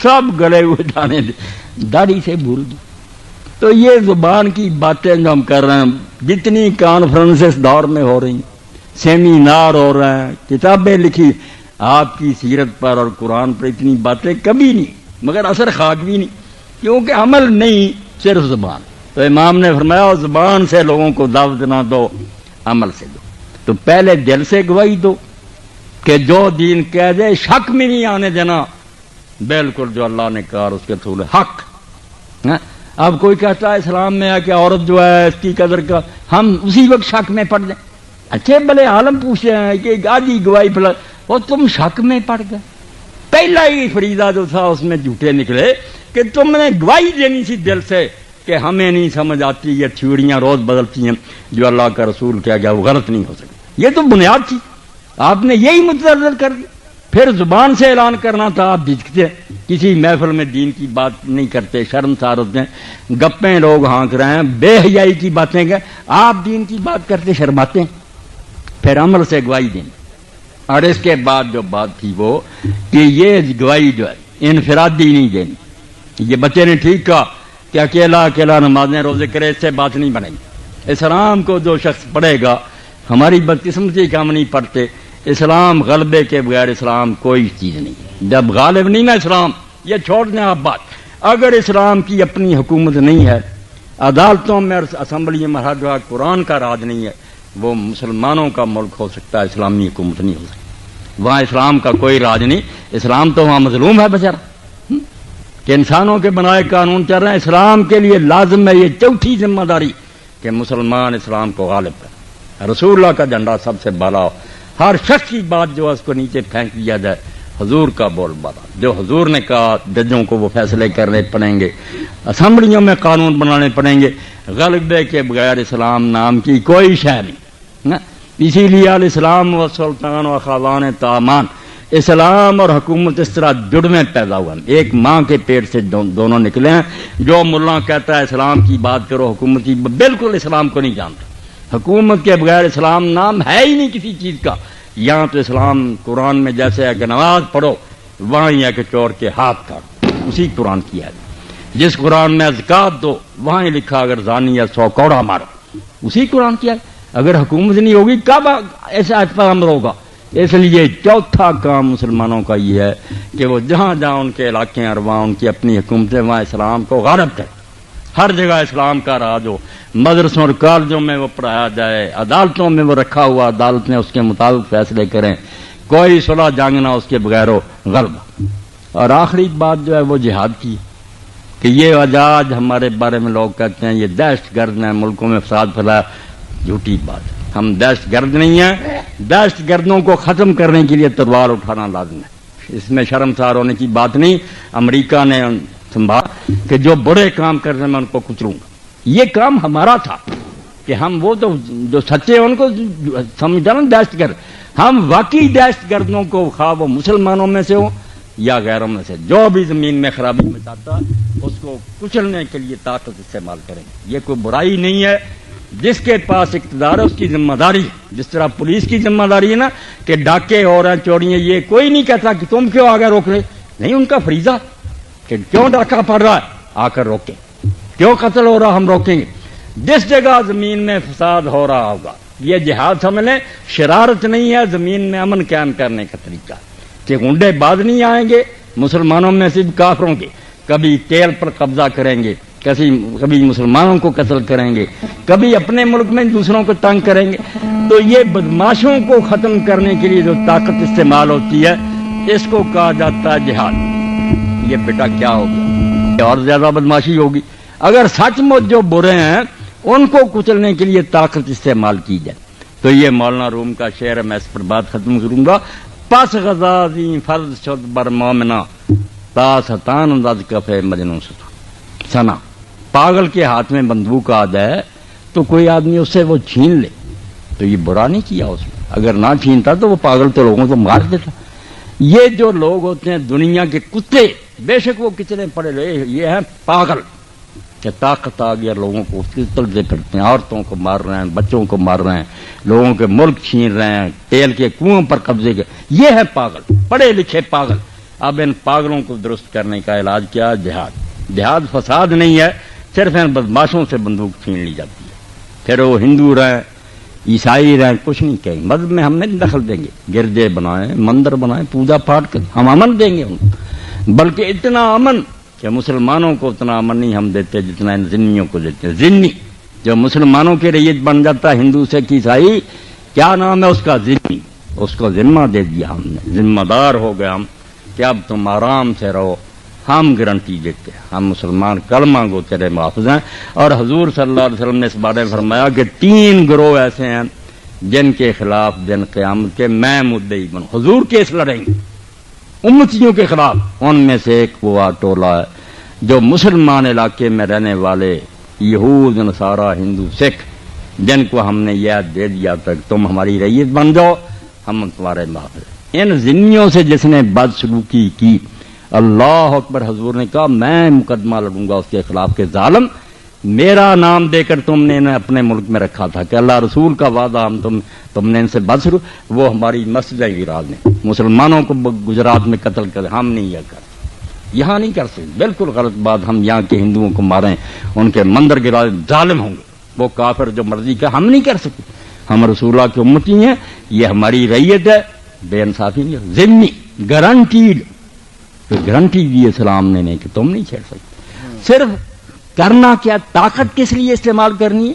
سب گلے ہوئے دانے داڑھی سے بھول دی۔ تو یہ زبان کی باتیں جو ہم کر رہے ہیں، جتنی کانفرنسز دور میں ہو رہی ہیں، سیمینار ہو رہے ہیں، کتابیں لکھی آپ کی سیرت پر اور قرآن پر، اتنی باتیں کبھی نہیں، مگر اثر خاک بھی نہیں، کیونکہ عمل نہیں، صرف زبان۔ تو امام نے فرمایا زبان سے لوگوں کو دعوت نہ دو، عمل سے دو۔ تو پہلے دل سے گواہی دو کہ جو دین کہہ دے شک میں نہیں آنے دینا، بالکل جو اللہ نے کہا اس کے تھوڑے حق۔ اب کوئی کہتا ہے اسلام میں ہے کہ عورت جو ہے اس کی قدر کا، ہم اسی وقت شک میں پڑ جائیں۔ اچھے بھلے عالم پوچھتے ہیں کہ آدھی گواہی پڑ، اور تم شک میں پڑ گئے۔ پہلا ہی فریضہ جو تھا اس میں جھوٹے نکلے کہ تم نے گواہی دینی سی دل سے کہ ہمیں نہیں سمجھ آتی، یہ تھیوریاں روز بدلتی ہیں، جو اللہ کا رسول کیا گیا وہ غلط نہیں ہو سکتی، یہ تو بنیاد تھی، آپ نے یہی متضرر کر دی۔ پھر زبان سے اعلان کرنا تھا، آپ جھجکتے، کسی محفل میں دین کی بات نہیں کرتے، شرمسار ہوتے ہیں، گپیں لوگ ہانک رہے ہیں، بے حیائی کی باتیں کہ آپ دین کی بات کرتے شرماتے ہیں۔ پھر عمل سے گواہی دیں۔ اور اس کے بعد جو بات تھی وہ کہ یہ گواہی جو ہے انفرادی نہیں دینی۔ یہ بچے نے ٹھیک کہا کہ اکیلا اکیلا نمازیں روزے کرے، اس سے بات نہیں بنے گی۔ اسلام کو جو شخص پڑھے گا، ہماری بدقسمتی کا ہم نہیں پڑھتے، اسلام غلبے کے بغیر اسلام کوئی چیز نہیں، جب غالب نہیں نا اسلام، یہ چھوڑ دیں آپ بات۔ اگر اسلام کی اپنی حکومت نہیں ہے، عدالتوں میں اور اسمبلی میں ہر جگہ قرآن کا راج نہیں ہے، وہ مسلمانوں کا ملک ہو سکتا ہے، اسلامی حکومت نہیں ہو سکتی، وہاں اسلام کا کوئی راج نہیں۔ اسلام تو وہاں مظلوم ہے بیچارہ، کہ انسانوں کے بنائے قانون چل رہے ہیں۔ اسلام کے لیے لازم ہے یہ چوتھی ذمہ داری کہ مسلمان اسلام کو غالب کرے، رسول اللہ کا جھنڈا سب سے بالا ہو، ہر شخص کی بات جو ہے اس کو نیچے پھینک دیا جائے، حضور کا بول بالا، جو حضور نے کہا ججوں کو وہ فیصلے کرنے پڑیں گے، اسمبلیوں میں قانون بنانے پڑیں گے، غلبے کے بغیر اسلام نام کی کوئی شے نہیں۔ اسی لیے الاسلام و سلطان و خاوان تامان، اسلام اور حکومت اس طرح جڑ میں پیدا ہوا، ایک ماں کے پیٹ سے دونوں نکلے ہیں۔ جو ملا کہتا ہے اسلام کی بات کرو، حکومت کی، بالکل اسلام کو نہیں جانتا۔ حکومت کے بغیر اسلام نام ہے ہی نہیں کسی چیز کا۔ یہاں تو اسلام قرآن میں جیسے ہے کہ نماز پڑھو، وہاں ہی ہے کہ چور کے ہاتھ کاٹو، اسی قرآن کی ہے۔ جس قرآن میں زکات دو، وہاں ہی لکھا اگر زانی ہے 100 کوڑا مارو، اسی قرآن کی ہے۔ اگر حکومت نہیں ہوگی کب ایسا پر عمل ہوگا؟ اس لیے چوتھا کام مسلمانوں کا یہ ہے کہ وہ جہاں جہاں ان کے علاقے ہیں اور وہاں ان کی اپنی حکومتیں، وہاں اسلام کو غالب کریں، ہر جگہ اسلام کا راج ہو، مدرسوں اور کالجوں میں وہ پڑھایا جائے، عدالتوں میں وہ رکھا ہوا، عدالتیں اس کے مطابق فیصلے کریں، کوئی صلح جنگ نہ اس کے بغیر ہو، غلبہ۔ اور آخری بات جو ہے وہ جہاد کی، کہ یہ آج ہمارے بارے میں لوگ کہتے ہیں یہ دہشت گرد ہیں، ملکوں میں فساد پھیلایا، جھوٹی بات ہے۔ ہم دہشت گرد نہیں ہیں، دہشت گردوں کو ختم کرنے کے لیے تلوار اٹھانا لازم ہے، اس میں شرمسار ہونے کی بات نہیں۔ امریکہ نے سنبھالا کہ جو برے کام کر رہے ہیں میں ان کو کچلوں گا، یہ کام ہمارا تھا کہ ہم وہ تو جو سچے ہیں ان کو سمجھتا نا دہشت گرد، ہم واقعی دہشت گردوں کو خواہ وہ مسلمانوں میں سے ہوں یا غیروں میں سے، جو بھی زمین میں خرابی مچاتا اس کو کچلنے کے لیے طاقت استعمال کریں گے۔ یہ کوئی برائی نہیں ہے، جس کے پاس اقتدار ہے اس کی ذمہ داری ہے، جس طرح پولیس کی ذمہ داری ہے نا کہ ڈاکے اور چوریاں، یہ کوئی نہیں کہتا کہ تم کیوں آگے روک رہے، نہیں، ان کا فریضہ کہ کیوں ڈاکہ پڑ رہا ہے آ کر روکیں، کیوں قتل ہو رہا ہم روکیں گے۔ جس جگہ زمین میں فساد ہو رہا ہوگا یہ جہاد سمجھ لیں، شرارت نہیں ہے، زمین میں امن قائم کرنے کا طریقہ کہ گنڈے باز نہیں آئیں گے مسلمانوں میں صرف کافروں کے، کبھی تیل پر قبضہ کریں گے، کبھی مسلمانوں کو قتل کریں گے، کبھی اپنے ملک میں دوسروں کو تنگ کریں گے۔ تو یہ بدماشوں کو ختم کرنے کے لیے جو طاقت استعمال ہوتی ہے اس کو کہا جاتا ہے جہاد۔ یہ بیٹا کیا ہوگا، اور زیادہ بدماشی ہوگی اگر سچ مچ جو برے ہیں ان کو کچلنے کے لیے طاقت استعمال کی جائے۔ تو یہ مولانا روم کا شعر ہے، میں اس پر بات ختم کروں گا۔ پس غزازی فرض شد بر مومنا تا ستان انداز کفے مجنون سنا۔ پاگل کے ہاتھ میں بندوق آ جائے تو کوئی آدمی اس سے وہ چھین لے تو یہ برا نہیں کیا اس نے، اگر نہ چھینتا تو وہ پاگل تو لوگوں کو مار دیتا۔ یہ جو لوگ ہوتے ہیں دنیا کے کتے، بے شک وہ کتنے پڑے رہے، یہ ہیں پاگل کہ طاقت آ گیا لوگوں کو تلتے پھرتے ہیں، عورتوں کو مار رہے ہیں، بچوں کو مار رہے ہیں، لوگوں کے ملک چھین رہے ہیں، تیل کے کنووں پر قبضے کے، یہ ہے پاگل، پڑھے لکھے پاگل۔ اب ان پاگلوں کو درست کرنے کا علاج کیا؟ جہاد۔ جہاد فساد نہیں ہے، صرف ان بدماشوں سے بندوق چھین لی جاتی ہے، پھر وہ ہندو رہیں عیسائی رہیں کچھ نہیں کہیں، مذہب میں ہم نہیں دخل دیں گے، گردے بنائیں، مندر بنائیں، پوجا پاٹ کریں، ہم امن دیں گے ان کو، بلکہ اتنا امن کہ مسلمانوں کو اتنا امن نہیں ہم دیتے جتنا ان ذمیوں کو دیتے ہیں۔ ذمی جو مسلمانوں کے رئیس بن جاتا ہے، ہندو سے عیسائی، کیا نام ہے اس کا؟ ذمی، اس کو ذمہ دے دیا ہم نے، ذمہ دار ہو گئے ہم کہ اب تم آرام سے رہو، ہم گارنٹی دیتے ہیں، ہم مسلمان کلمہ گو تیرے محافظ ہیں۔ اور حضور صلی اللہ علیہ وسلم نے اس بارے میں فرمایا کہ 3 گروہ ایسے ہیں جن کے خلاف دن قیامت کے میں مدعی بنوں، حضور کیس لڑیں گے امتیوں کے خلاف۔ ان میں سے ایک وہ ٹولہ ہے جو مسلمان علاقے میں رہنے والے یہود، نصارہ، ہندو، سکھ، جن کو ہم نے یہ دے دیا تھا کہ تم ہماری رعیت بن جاؤ، ہم تمہارے محافظ۔ ان ذمیوں سے جس نے بدسلوکی کی، اللہ اکبر، حضور نے کہا میں مقدمہ لڑوں گا اس کے خلاف کہ ظالم، میرا نام دے کر تم نے انہیں اپنے ملک میں رکھا تھا کہ اللہ رسول کا وعدہ، ہم تم نے ان سے بدسلوک، وہ ہماری مسجدیں گرا دیں، مسلمانوں کو گجرات میں قتل کریں، ہم نہیں یہ کر یہاں نہیں کر سکتے، بالکل غلط بات، ہم یہاں کے ہندوؤں کو ماریں، ان کے مندر گرا دیں، ظالم ہوں گے وہ کافر جو مرضی کا، ہم نہیں کر سکتے، ہم رسول اللہ کی امتی ہیں، یہ ہماری رعیت ہے، بے انصافی نہیں، ذمی گارنٹیڈ، گارنٹی دی اسلام نے نہیں کہ تم نہیں چھیڑ سکتے۔ صرف کرنا کیا، طاقت کس لیے استعمال کرنی ہے؟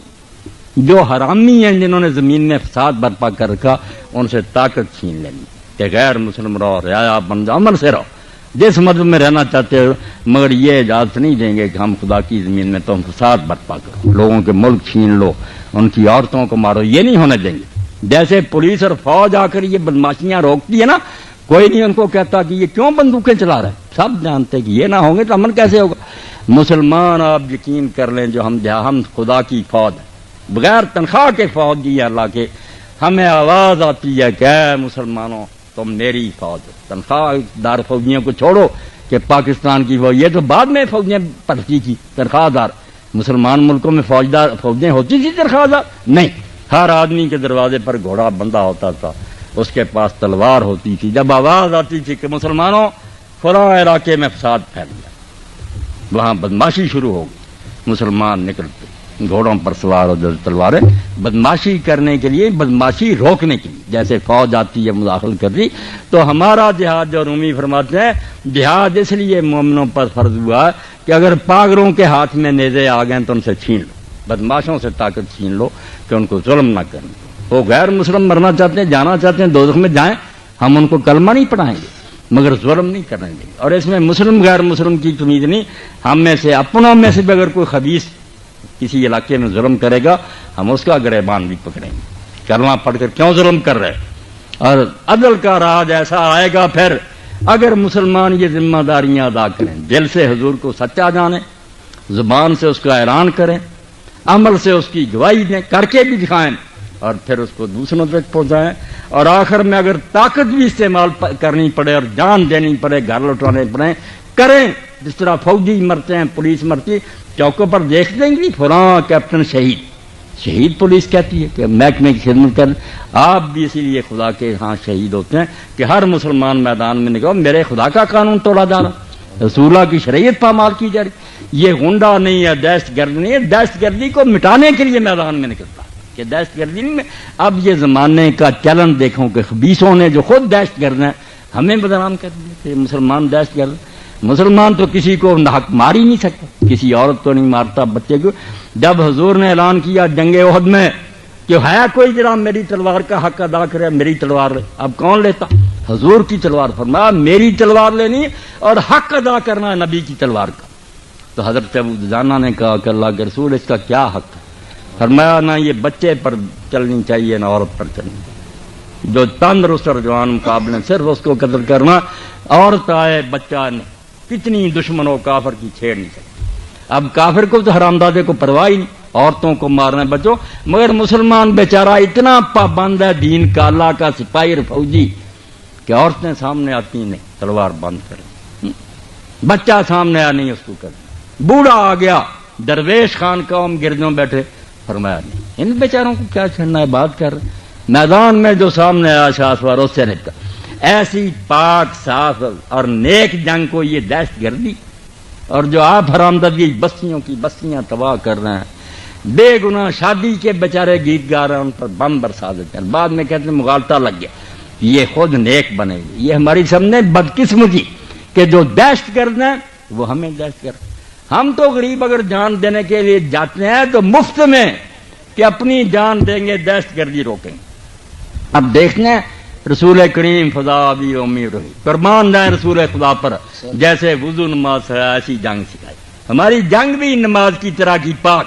جو حرامی ہیں جنہوں نے زمین میں فساد برپا کر رکھا ان سے طاقت چھین لینی کہ غیر مسلم رہو، رعایا بن جاؤ، امن سے رہو، جس مذہب میں رہنا چاہتے ہو، مگر یہ اجازت نہیں دیں گے کہ ہم خدا کی زمین میں تم فساد برپا کرو، لوگوں کے ملک چھین لو، ان کی عورتوں کو مارو، یہ نہیں ہونے دیں گے۔ جیسے پولیس اور فوج آ کر یہ بدماشیاں روکتی ہے نا، کوئی نہیں ان کو کہتا کہ یہ کیوں بندوقیں چلا رہے ہیں، سب جانتے کہ یہ نہ ہوں گے تو امن کیسے ہوگا۔ مسلمان آپ یقین کر لیں، جو ہم خدا کی فوج ہے، بغیر تنخواہ کے فوج کی ہے اللہ کے، ہمیں آواز آتی ہے کہ اے مسلمانوں تم میری فوج ہو، تنخواہ دار فوجیوں کو چھوڑو کہ پاکستان کی فوج، یہ تو بعد میں فوجیں بھرتی کی، تنخواہ دار مسلمان ملکوں میں فوجیں ہوتی تھی تنخواہ دار نہیں، ہر آدمی کے دروازے پر گھوڑا بندہ ہوتا تھا، اس کے پاس تلوار ہوتی تھی، جب آواز آتی تھی کہ مسلمانوں فلاں علاقے میں فساد پھیل گیا، وہاں بدماشی شروع ہو گئی، مسلمان نکلتے گھوڑوں پر سوار ہو جاتے، تلواریں، بدماشی کرنے کے لیے، بدماشی روکنے کے لیے، جیسے فوج آتی ہے مداخل کر رہی، تو ہمارا جہاد جو رومی فرماتے ہیں، جہاد اس لیے مومنوں پر فرض ہوا کہ اگر پاگلوں کے ہاتھ میں نیزے آ گئے تو ان سے چھین لو، بدماشوں سے طاقت چھین لو کہ ان کو ظلم نہ کریں، وہ غیر مسلم مرنا چاہتے ہیں، جانا چاہتے ہیں دوزخ میں جائیں، ہم ان کو کلمہ نہیں پڑھائیں گے، مگر ظلم نہیں کرنے دیں گے. اور اس میں مسلم غیر مسلم کی تمیز نہیں. ہم میں سے اپنوں میں سے بھی اگر کوئی خبیث کسی علاقے میں ظلم کرے گا ہم اس کا گریبان بھی پکڑیں گے. کلمہ پڑھ کر کیوں ظلم کر رہے. اور عدل کا راج ایسا آئے گا پھر اگر مسلمان یہ ذمہ داریاں ادا کریں, دل سے حضور کو سچا جانیں, زبان سے اس کا اعلان کریں, عمل سے اس کی گواہی دیں, کر کے بھی دکھائیں, اور پھر اس کو دوسروں تک پہنچائیں. اور آخر میں اگر طاقت بھی استعمال کرنی پڑے اور جان دینی پڑے, گھر لوٹانے پڑے, کریں. جس طرح فوجی مرتے ہیں, پولیس مرتی, چوکوں پر دیکھ دیں گی فلاں کیپٹن شہید. شہید پولیس کہتی ہے کہ محکمے کی خدمت کر. آپ بھی اسی لیے خدا کے ہاں شہید ہوتے ہیں کہ ہر مسلمان میدان میں نکلو, میرے خدا کا قانون توڑا جا رہا, رسول اللہ کی شریعت پامال کی جا رہی. یہ غنڈہ نہیں ہے, دہشت گرد نہیں ہے. دہشت گردی کو مٹانے کے لیے میدان میں نکلتا کہ دہشت گردی نہیں. اب یہ زمانے کا چلن دیکھو کہ خبیثوں نے جو خود دہشت گرد ہیں ہمیں بدنام کر دیا کہ مسلمان دہشت گرد. مسلمان تو کسی کو حق مار ہی نہیں سکتا, کسی عورت کو نہیں مارتا, بچے کو. جب حضور نے اعلان کیا جنگ احد میں کہ ہے کوئی جناب میری تلوار کا حق ادا کرے, میری تلوار لے, اب کون لیتا؟ حضور کی تلوار. فرمایا میری تلوار لینی اور حق ادا کرنا ہے نبی کی تلوار کا. تو حضرت ابو دجانہ نے کہا کہ اللہ کے رسول اس کا کیا حق ہے؟ فرمایا نہ یہ بچے پر چلنی چاہیے نہ عورت پر چلنی چاہیے. جو تندرست اور جوان مقابلے صرف اس کو قتل کرنا, عورت آئے بچہ نے, کتنی دشمن ہو کافر کی چھیڑ نہیں سکتی. اب کافر کو تو حرامزادے کو پرواہ ہی نہیں, عورتوں کو مارنے بچوں. مگر مسلمان بیچارہ اتنا پابند ہے دین کا, اللہ کا سپاہی اور فوجی, کہ عورتیں سامنے آتی نہیں تلوار بند کریں, بچہ سامنے آیا نہیں اس کو کر. بوڑھا آ گیا, درویش خان قوم گردوں بیٹھے, فرمایا نہیں ان بیچاروں کو کیا چھڑنا ہے, بات کر رہے. میدان میں جو سامنے آیا شاہسوار اس سے نکلا. ایسی پاک صاف اور نیک جنگ کو یہ دہشت گردی, اور جو آپ حرامزادی بستیوں کی بستیاں تباہ کر رہے ہیں, بے گناہ شادی کے بیچارے گیت گا رہے ہیں, ان پر بم برسا دیتے ہیں, بعد میں کہتے ہیں مغالطہ لگ گیا. یہ خود نیک بنے گی. یہ ہماری سامنے بدقسمتی کہ جو دہشت گرد ہیں وہ ہمیں دہشت گرد. ہم تو غریب اگر جان دینے کے لیے جاتے ہیں تو مفت میں کہ اپنی جان دیں گے, دہشت گردی روکیں گے. اب دیکھنا رسول کریم فضا بھی امیر ہوئی, قربان جائیں رسول خدا پر. جیسے وضو نماز ہے ایسی جنگ سکھائی. ہماری جنگ بھی نماز کی طرح کی پاک.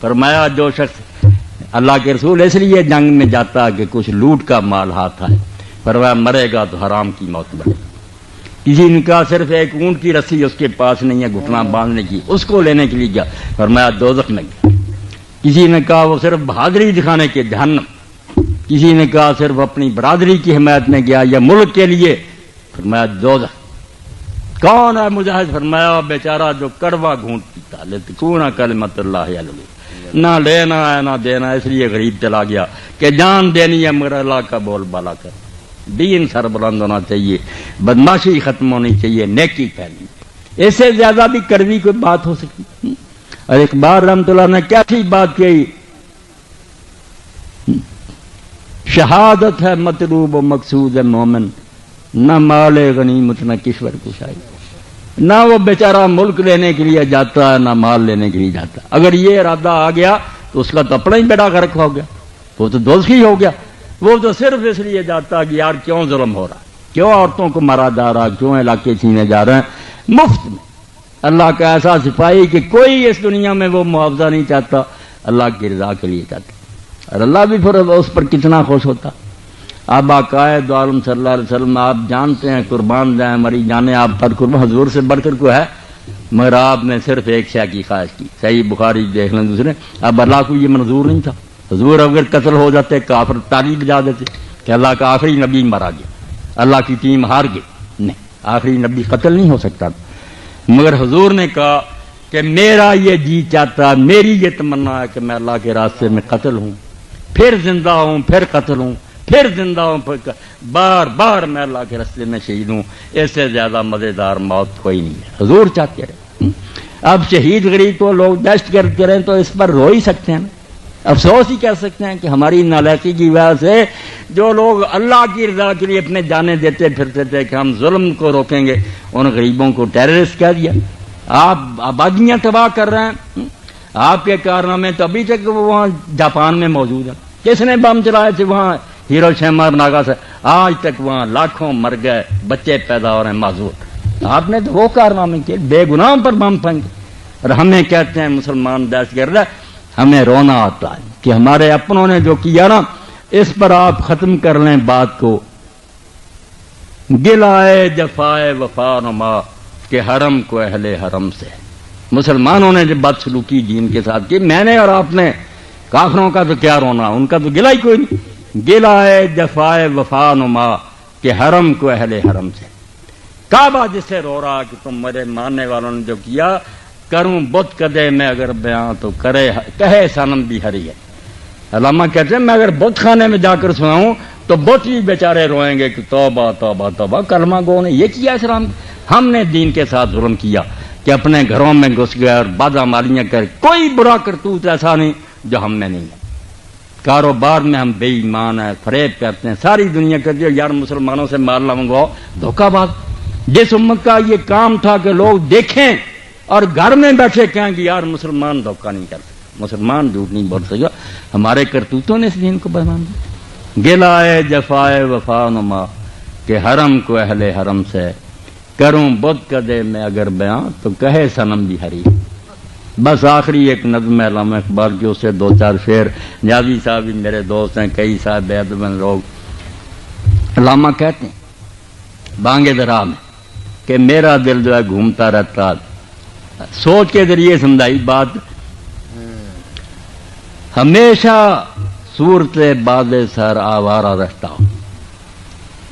فرمایا جو شخص اللہ کے رسول اس لیے جنگ میں جاتا کہ کچھ لوٹ کا مال ہاتھ آئے, فرمایا مرے گا تو حرام کی موت مرے. کسی نے کہا صرف ایک اونٹ کی رسی اس کے پاس نہیں ہے گھٹنا باندھنے کی, اس کو لینے کے لیے گیا, فرمایا دوزخ میں گیا. کسی نے کہا وہ صرف بہادری دکھانے کے جہنم. کسی نے کہا صرف اپنی برادری کی حمایت میں گیا یا ملک کے لیے, فرمایا دوزخ. کون ہے مجاہد؟ فرمایا بیچارہ جو کڑوا گھونٹ پیتا, لتکون کلمۃ اللہ علیہ, نہ لینا ہے نہ دینا, اس لیے غریب چلا گیا کہ جان دینی ہے مگر اللہ کا بول بالا کر. دین سر بلند ہونا چاہیے, بدماشی ختم ہونی چاہیے, نیکی پھیلنی چاہیے. اس سے زیادہ بھی کڑوی کوئی بات ہو سکتی. اور اقبال رحمۃ اللہ نے کیسی بات کہی, شہادت ہے مطلوب و مقصود ہے مومن, نہ مال غنیمت نہ کشور کشائی. نہ وہ بیچارہ ملک لینے کے لیے جاتا ہے نہ مال لینے کے لیے جاتا. اگر یہ ارادہ آ گیا تو اس کا تو اپنا ہی بیڑا غرق ہو گیا, وہ تو دوزخی ہو گیا. وہ تو صرف اس لیے جاتا کہ یار کیوں ظلم ہو رہا, کیوں عورتوں کو مارا جا رہا, کیوں علاقے چھینے جا رہے ہیں مفت میں. اللہ کا ایسا سپاہی کہ کوئی اس دنیا میں وہ معاوضہ نہیں چاہتا, اللہ کی رضا کے لیے چاہتا, اور اللہ بھی پھر اس پر کتنا خوش ہوتا. آپ عقائد عالم صلی اللہ علیہ وسلم آپ جانتے ہیں, قربان جائیں ہماری جانیں آپ پر قربان, حضور سے بڑھ کر کو ہے. مگر آپ نے صرف ایک شے کی خواہش کی, صحیح بخاری دیکھ لیں دوسرے. اب اللہ کو یہ منظور نہیں تھا. حضور اگر قتل ہو جاتے کافر تالی بجا دیتے کہ اللہ کا آخری نبی مارا گیا, اللہ کی ٹیم ہار گئی. نہیں, آخری نبی قتل نہیں ہو سکتا. مگر حضور نے کہا کہ میرا یہ جی چاہتا, میری یہ تمنا ہے کہ میں اللہ کے راستے میں قتل ہوں, پھر زندہ ہوں, پھر قتل ہوں, پھر زندہ ہوں, پھر بار بار میں اللہ کے راستے میں شہید ہوں. اس سے زیادہ مزیدار موت کوئی نہیں ہے. حضور چاہتے رہے. اب شہید غریب کو لوگ دہشت گرد کریں تو اس پر رو ہی سکتے ہیں, افسوس ہی کہہ سکتے ہیں کہ ہماری نالائقی کی وجہ سے جو لوگ اللہ کی رضا کے لیے اپنے جانیں دیتے پھرتے تھے کہ ہم ظلم کو روکیں گے, ان غریبوں کو ٹیررسٹ کہہ دیا. آپ آبادیاں تباہ کر رہے ہیں. آپ کے کارنامے تو ابھی تک وہ وہاں جاپان میں موجود ہیں. کس نے بم چلائے تھے وہاں ہیروشیما اور ناگاساکی، آج تک وہاں لاکھوں مر گئے، بچے پیدا ہو رہے ہیں معذور۔ آپ نے تو وہ کارنامے کیے، بے گناہوں پر بم پھینکے، اور ہمیں کہتے ہیں مسلمان دہشت گرد۔ ہمیں رونا آتا ہے کہ ہمارے اپنوں نے جو کیا نا، اس پر آپ ختم کر لیں بات کو۔ گلائے جفائے وفا نما کہ حرم کو اہل حرم سے، مسلمانوں نے جب بدسلوکی دین کے ساتھ کی، میں نے اور آپ نے، کافروں کا تو کیا رونا، ان کا تو گلا ہی کوئی نہیں۔ گلائے جفائے وفا نما کہ حرم کو اہل حرم سے، کعبہ جس سے رو رہا کہ تم میرے ماننے والوں نے جو کیا، کروں بت کدے میں اگر بیاں تو کہے صنم بھی ہری ہے۔ علامہ کہتے ہیں میں اگر بت خانے میں جا کر سناؤں تو بت بھی بیچارے روئیں گے کہ توبہ توبہ توبہ، کلمہ گو نے یہ کیا اسلام۔ ہم نے دین کے ساتھ ظلم کیا کہ اپنے گھروں میں گھس گئے اور بادامالیاں کر، کوئی برا کرتوت ایسا نہیں جو ہم میں نہیں ہے۔ کاروبار میں ہم بے ایمان ہیں، فریب کرتے ہیں، ساری دنیا کرتی ہے یار مسلمانوں سے مال نہ منگواؤ، دھوکہ باز۔ جس امت کا یہ کام تھا کہ لوگ دیکھیں اور گھر میں بیٹھے کہیں کہ یار مسلمان دھوکہ نہیں کر سکتے، مسلمان جھوٹ نہیں بول سکتا، ہمارے کرتوتوں نے اس دین کو بدنام دیا۔ گلائے جفائے وفا نما کہ حرم کو اہل حرم سے، کروں بت کدے میں اگر بیاں تو کہے صنم بھی ہری۔ بس آخری ایک نظم ہے علامہ اقبال کی، اسے دو چار شعر، نیازی صاحب بھی میرے دوست ہیں، کئی صاحب ادب لوگ۔ علامہ کہتے ہیں بانگے درا میں کہ میرا دل جو ہے گھومتا رہتا، سوچ کے ذریعے سمجھائی بات، ہمیشہ صورت باز سر آوارہ رہتا ہوں،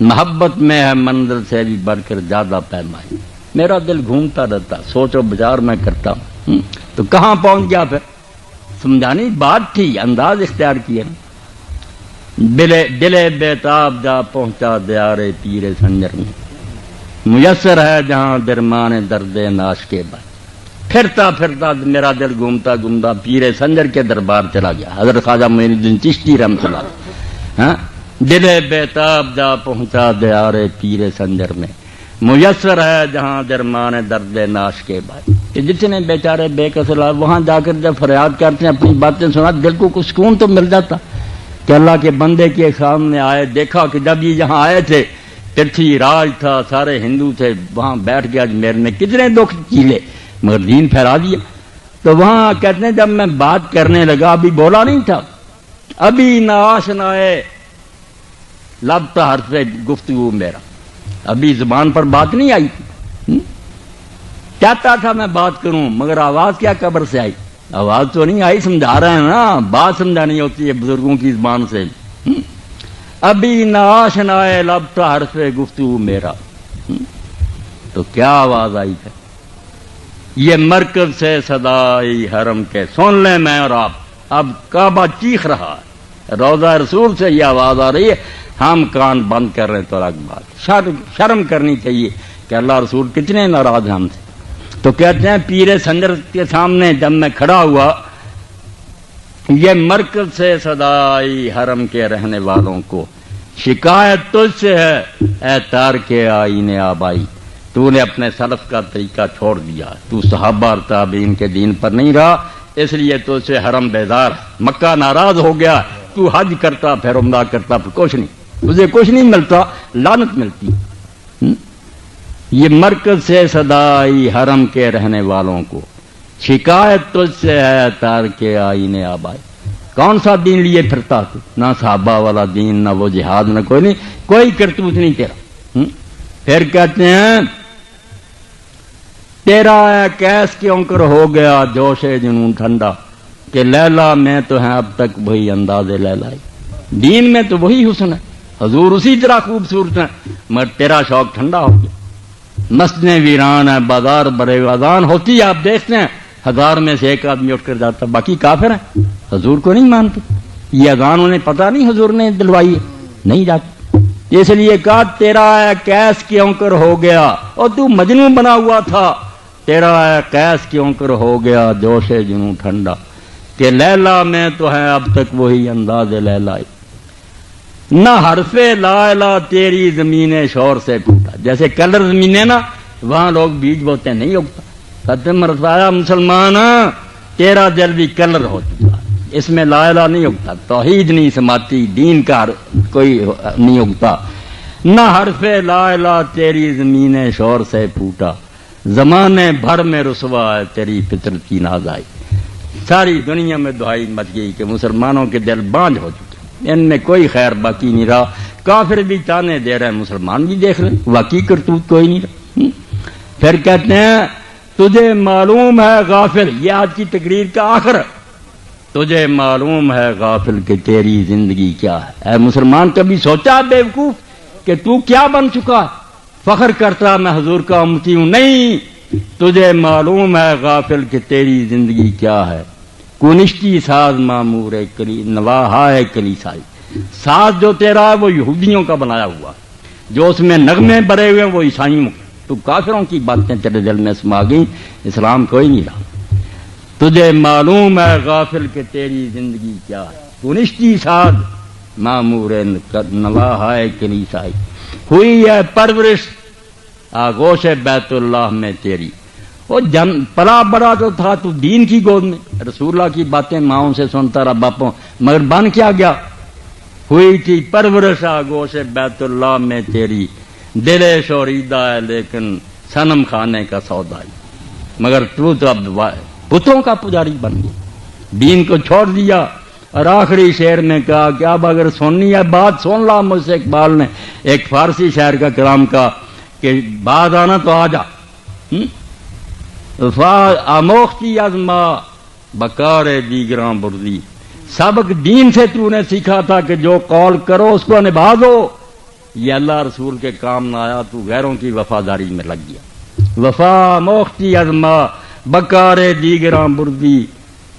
محبت میں ہے منزل سے بھی بڑھ کر زیادہ پیمائی، میرا دل گھومتا رہتا، سوچ و بچار میں کرتا ہوں۔ تو کہاں پہنچ گیا پھر؟ سمجھانی بات تھی، انداز اختیار کیا نا۔ دل بیتاب جا پہنچا دیار پیر سنجر میں، میسر ہے جہاں درمان درد ناش کے بعد، پھرتا پھرتا میرا دل گھومتا گھومتا پیر سنجر کے دربار چلا گیا، حضرت خواجہ معین الدین چشتی رحمۃ اللہ علیہ۔ ہاں، دل بیتاب جا پہنچا دیار پیر سنجر میں، میسر ہے جہاں درمان درد ناش کے بعد۔ جتنے بیچارے بے قصور وہاں جا کر جب فریاد کرتے ہیں، اپنی باتیں سنا، دل کو کچھ سکون تو مل جاتا کہ اللہ کے بندے کے سامنے آئے، دیکھا کہ جب یہ یہاں آئے تھے پرتھوی راج تھا، سارے ہندو تھے، وہاں بیٹھ گیا اجمیر میں، کتنے دکھ جھیلے مگر دین پھیلا دیا۔ تو وہاں کہتے ہیں جب میں بات کرنے لگا، ابھی بولا نہیں تھا، ابھی نہ آشنائے لب تا حرف گفتگو میرا، ابھی زبان پر بات نہیں آئی تھی، چاہتا تھا میں بات کروں مگر آواز کیا قبر سے آئی، آواز تو نہیں آئی، سمجھا رہے ہیں نا، بات سمجھانی ہوتی ہے بزرگوں کی زبان سے۔ ابھی نہ آشنائے لب تا حرف گفتگو میرا، تو کیا آواز آئی ہے، یہ مرکز سے صدائی حرم کے، سن لیں میں اور آپ، اب کعبہ چیخ رہا ہے، روضہ رسول سے یہ آواز آ رہی ہے، ہم کان بند کر رہے ہیں، تو الگ بات، شرم کرنی چاہیے کہ اللہ رسول کتنے ناراض ہیں ہم سے۔ تو کہتے ہیں پیر سنجر کے سامنے جب میں کھڑا ہوا، یہ مرکز سے صدائی حرم کے رہنے والوں کو، شکایت تجھ سے ہے اے تارک آئین آبائی، تو نے اپنے سلف کا طریقہ چھوڑ دیا، تو صحابہ اور تابعین کے دین پر نہیں رہا، اس لیے تو سے حرم بیدار، مکہ ناراض ہو گیا، تو حج کرتا پھر عمرہ کرتا پھر کچھ نہیں، تجھے کچھ نہیں ملتا، لعنت ملتی۔ یہ مرکز سے صدائی حرم کے رہنے والوں کو، شکایت تجھ سے ہے تارک آئین آبائی، کون سا دین لیے پھرتا تو، نہ صحابہ والا دین، نہ وہ جہاد، نہ کوئی نہیں، کوئی کرتوت نہیں تیرا۔ پھر کہتے ہیں تیرا کیس کیوں کر ہو گیا جوش جنون ٹھنڈا، کہ لیلا میں تو ہیں اب تک وہی انداز لیلائی، دین میں تو وہی حسن ہے، حضور اسی طرح خوبصورت ہیں، مگر تیرا شوق ٹھنڈا ہو گیا۔ مسجدیں ویران ہیں، بازار بڑے، اذان ہوتی ہے، آپ دیکھتے ہیں 1000 میں سے ایک آدمی اٹھ کر جاتا، باقی کافر ہیں، حضور کو نہیں مانتے، یہ اذان انہیں پتہ نہیں حضور نے دلوائی ہے، نہیں جاتے۔ اس لیے کہا تیرا کیس کیوں کر ہو گیا، اور تو مجنون بنا ہوا تھا، تیرا کیس کیوں کر ہو گیا جوش جنوں ٹھنڈا، کہ لیلا میں تو ہے اب تک وہی انداز لیلائی، نہ حرف لا الہ تیری زمین شور سے ٹوٹا، جیسے کلر زمین ہے نا، وہاں لوگ بیج بوتے نہیں اگتا، ختم رسایا مسلمان، تیرا دل بھی کلر ہو چکا، اس میں لا الہ نہیں اگتا، توحید نہیں سماتی، دین کا کوئی نہیں اگتا، نہ حرف لا الہ تیری زمین شور سے پھوٹا، زمانے بھر میں رسوا ہے تیری فطرت کی ناز آئی۔ ساری دنیا میں دہائی مچ گئی کہ مسلمانوں کے دل بانجھ ہو چکے، ان میں کوئی خیر باقی نہیں رہا، کافر بھی تانے دے رہے ہیں، مسلمان بھی دیکھ رہے ہیں، واقعی کرتوت کوئی نہیں رہا۔ پھر کہتے ہیں تجھے معلوم ہے غافل، یہ آج کی تقریر کا آخر ہے، تجھے معلوم ہے غافل کہ تیری زندگی کیا ہے۔ اے مسلمان کبھی سوچا بے وقوف کہ تو کیا بن چکا؟ فخر کرتا میں حضور کا امتی ہوں، نہیں، تجھے معلوم ہے غافل کہ تیری زندگی کیا ہے۔ کنشتی ساز معمور نواحا ہے کلیسائی، ساز جو تیرا ہے وہ یہودیوں کا بنایا ہوا، جو اس میں نغمے بھرے ہوئے وہ عیسائیوں کے، تو کافروں کی باتیں تیرے دل میں سما گئیں، اسلام کوئی نہیں رہا۔ تجھے معلوم ہے غافل کہ تیری زندگی کیا ہے، کنشتی ساز معمور نواحا ہے کلیسائی، ہوئی ہے پرورش آغوش بیت اللہ میں تیری۔ وہ پلا بڑا تو تھا تو دین کی گود میں، رسول اللہ کی باتیں ماؤں سے سنتا رہا باپوں، مگر بن کیا گیا؟ ہوئی تھی پرورش آغوش بیت اللہ میں تیری، دل شوریدہ ہے لیکن صنم خانے کا سودائی، مگر تو اب بتوں کا پجاری بن گیا، دین کو چھوڑ دیا۔ اور آخری شعر میں کہا کہ اب اگر سننی ہے بات سن لا مجھ سے، اقبال نے ایک فارسی شاعر کا کلام کا کہ بعد آنا تو آ جا، آموختی از ما بکار دیگراں بردی، سبق دین سے تو نے سیکھا تھا کہ جو قول کرو اس کو نبھا دو، یہ اللہ رسول کے کام نہ آیا تو غیروں کی وفاداری میں لگ گیا۔ وفا موختی از ما بکار دیگراں بردی،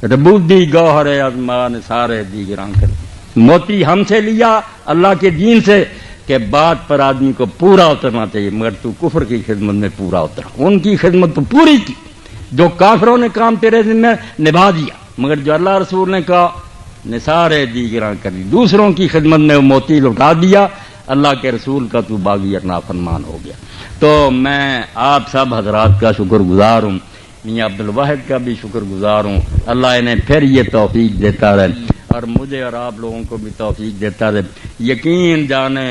ربودی گوہر ازمان سارے دیگراں کر، موتی ہم سے لیا اللہ کے دین سے کہ بات پر آدمی کو پورا اترنا چاہیے، مگر تو کفر کی خدمت میں پورا اترا، ان کی خدمت تو پوری کی، جو کافروں نے کام تیرے ذمہ نبھا دیا، مگر جو اللہ رسول نے کہا نثارے دیگراں کر دی، دوسروں کی خدمت میں وہ موتی لٹا دیا، اللہ کے رسول کا تو باغی اور نافرمان ہو گیا۔ تو میں آپ سب حضرات کا شکر گزار ہوں، میاں عبد الواحد کا بھی شکر گزار ہوں، اللہ انہیں پھر یہ توفیق دیتا رہے اور مجھے اور آپ لوگوں کو بھی توفیق دیتا رہے۔ یقین جانے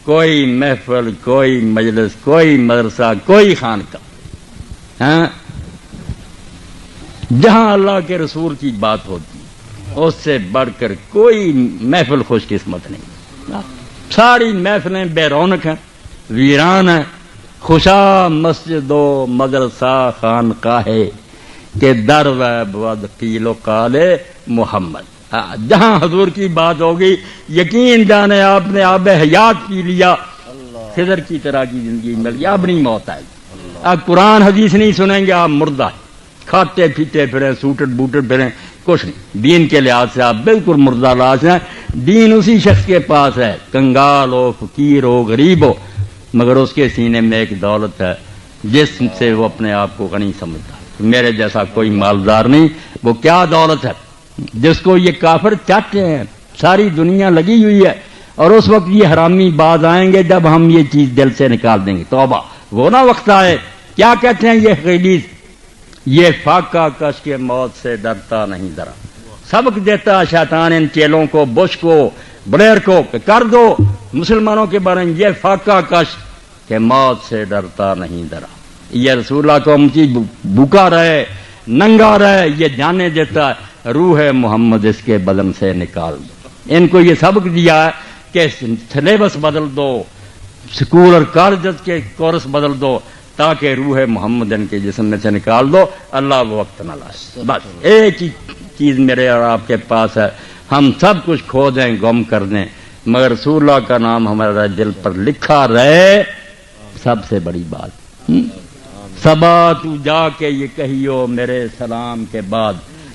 کوئی محفل، کوئی مجلس، کوئی مدرسہ، کوئی خانقاہ جہاں اللہ کے رسول کی بات ہوتی اس سے بڑھ کر کوئی محفل خوش قسمت نہیں، ساری محفلیں بے رونق ہیں، ویران ہیں، خوشا مسجد و مدرسہ خانقاہ کہ در و بود قیل و قال محمد، جہاں حضور کی بات ہوگی یقین جانے آپ نے آب حیات پی لیا، خضر کی طرح کی زندگی مل گئی، اب نہیں موت آئے گی، اب قرآن حدیث نہیں سنیں گے، آپ مردہ ہے، کھاتے پیتے پھریں، سوٹٹ بوٹٹ پھریں، کچھ نہیں، دین کے لحاظ سے آپ بالکل مردہ لاش ہیں۔ دین اسی شخص کے پاس ہے، کنگال ہو، فقیر ہو، غریب ہو، مگر اس کے سینے میں ایک دولت ہے جس سے وہ اپنے آپ کو غنی سمجھتا ہے، میرے جیسا کوئی مالدار نہیں، وہ کیا دولت ہے جس کو یہ کافر چاہتے ہیں، ساری دنیا لگی ہوئی ہے، اور اس وقت یہ حرامی باز آئیں گے جب ہم یہ چیز دل سے نکال دیں گے، توبہ وہ نہ وقت آئے۔ کیا کہتے ہیں یہ غلیظ، یہ فاقہ کش کے موت سے ڈرتا نہیں ذرا، سبق دیتا شیطان ان چیلوں کو، بش کو، بلیر کو کہ کر دو مسلمانوں کے بارے میں، یہ فاقہ کش کہ موت سے ڈرتا نہیں ذرا، یہ رسول اللہ کو امتی بھوکا رہے، ننگا رہے، یہ جانے دیتا ہے، روح محمد اس کے بدن سے نکال دو۔ ان کو یہ سبق دیا ہے کہ سلیبس بدل دو، سکول اور کالجز کے کورس بدل دو، تاکہ روح محمد ان کے جسم میں سے نکال دو، اللہ وہ وقت نہ لائے۔ بس ایک ہی چیز میرے اور آپ کے پاس ہے، ہم سب کچھ کھو دیں، گم کر دیں، مگر رسول اللہ کا نام ہمارا دل پر لکھا رہے، سب سے بڑی بات۔ صبا تو جا کے یہ کہیو میرے سلام کے بعد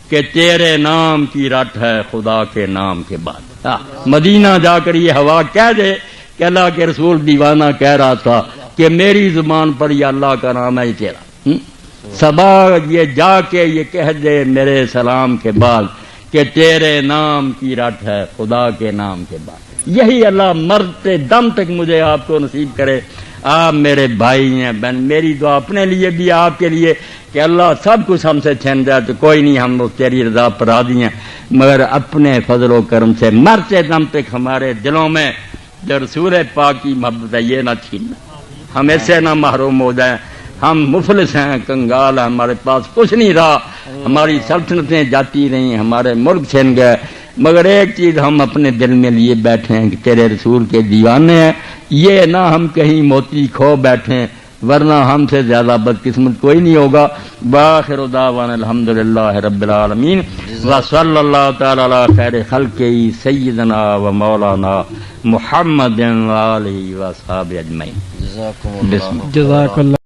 کہ تیرے نام کی رٹ ہے خدا کے نام کے بعد، مدینہ جا کر یہ ہوا کہہ دے کہ اللہ کے رسول دیوانہ کہہ رہا تھا کہ میری زبان پر یہ اللہ کا نام ہے تیرا، صبا یہ جا کے یہ کہہ دے میرے سلام کے بعد کہ تیرے نام کی رٹ ہے خدا کے نام کے بعد۔ یہی اللہ مرتے دم تک مجھے آپ کو نصیب کرے، آپ میرے بھائی ہیں بہن، میری دعا اپنے لیے بھی آپ کے لیے کہ اللہ سب کچھ ہم سے چھین جائے تو کوئی نہیں، ہم لوگ تیری رضا پر راضی ہیں، مگر اپنے فضل و کرم سے مرتے دم تک ہمارے دلوں میں جو رسول پاک کی محبت ہے یہ نہ چھیننا، ہم ایسے نہ محروم ہو جائیں۔ ہم مفلس ہیں، کنگال ہیں، ہمارے پاس کچھ نہیں رہا، ہماری سلطنتیں جاتی رہیں، ہمارے ملک چھن گئے، مگر ایک چیز ہم اپنے دل میں لیے بیٹھے ہیں کہ تیرے رسول کے دیوانے ہیں، یہ نہ ہم کہیں موتی کھو بیٹھیں، ورنہ ہم سے زیادہ بدقسمت کوئی نہیں ہوگا۔ بآخر دعوانا الحمدللہ رب العالمین وصلی اللہ تعالی علی خیر خلقہ سیدنا و مولانا محمد و آلہ و اصحابہ اجمعین۔ جزاک اللہ۔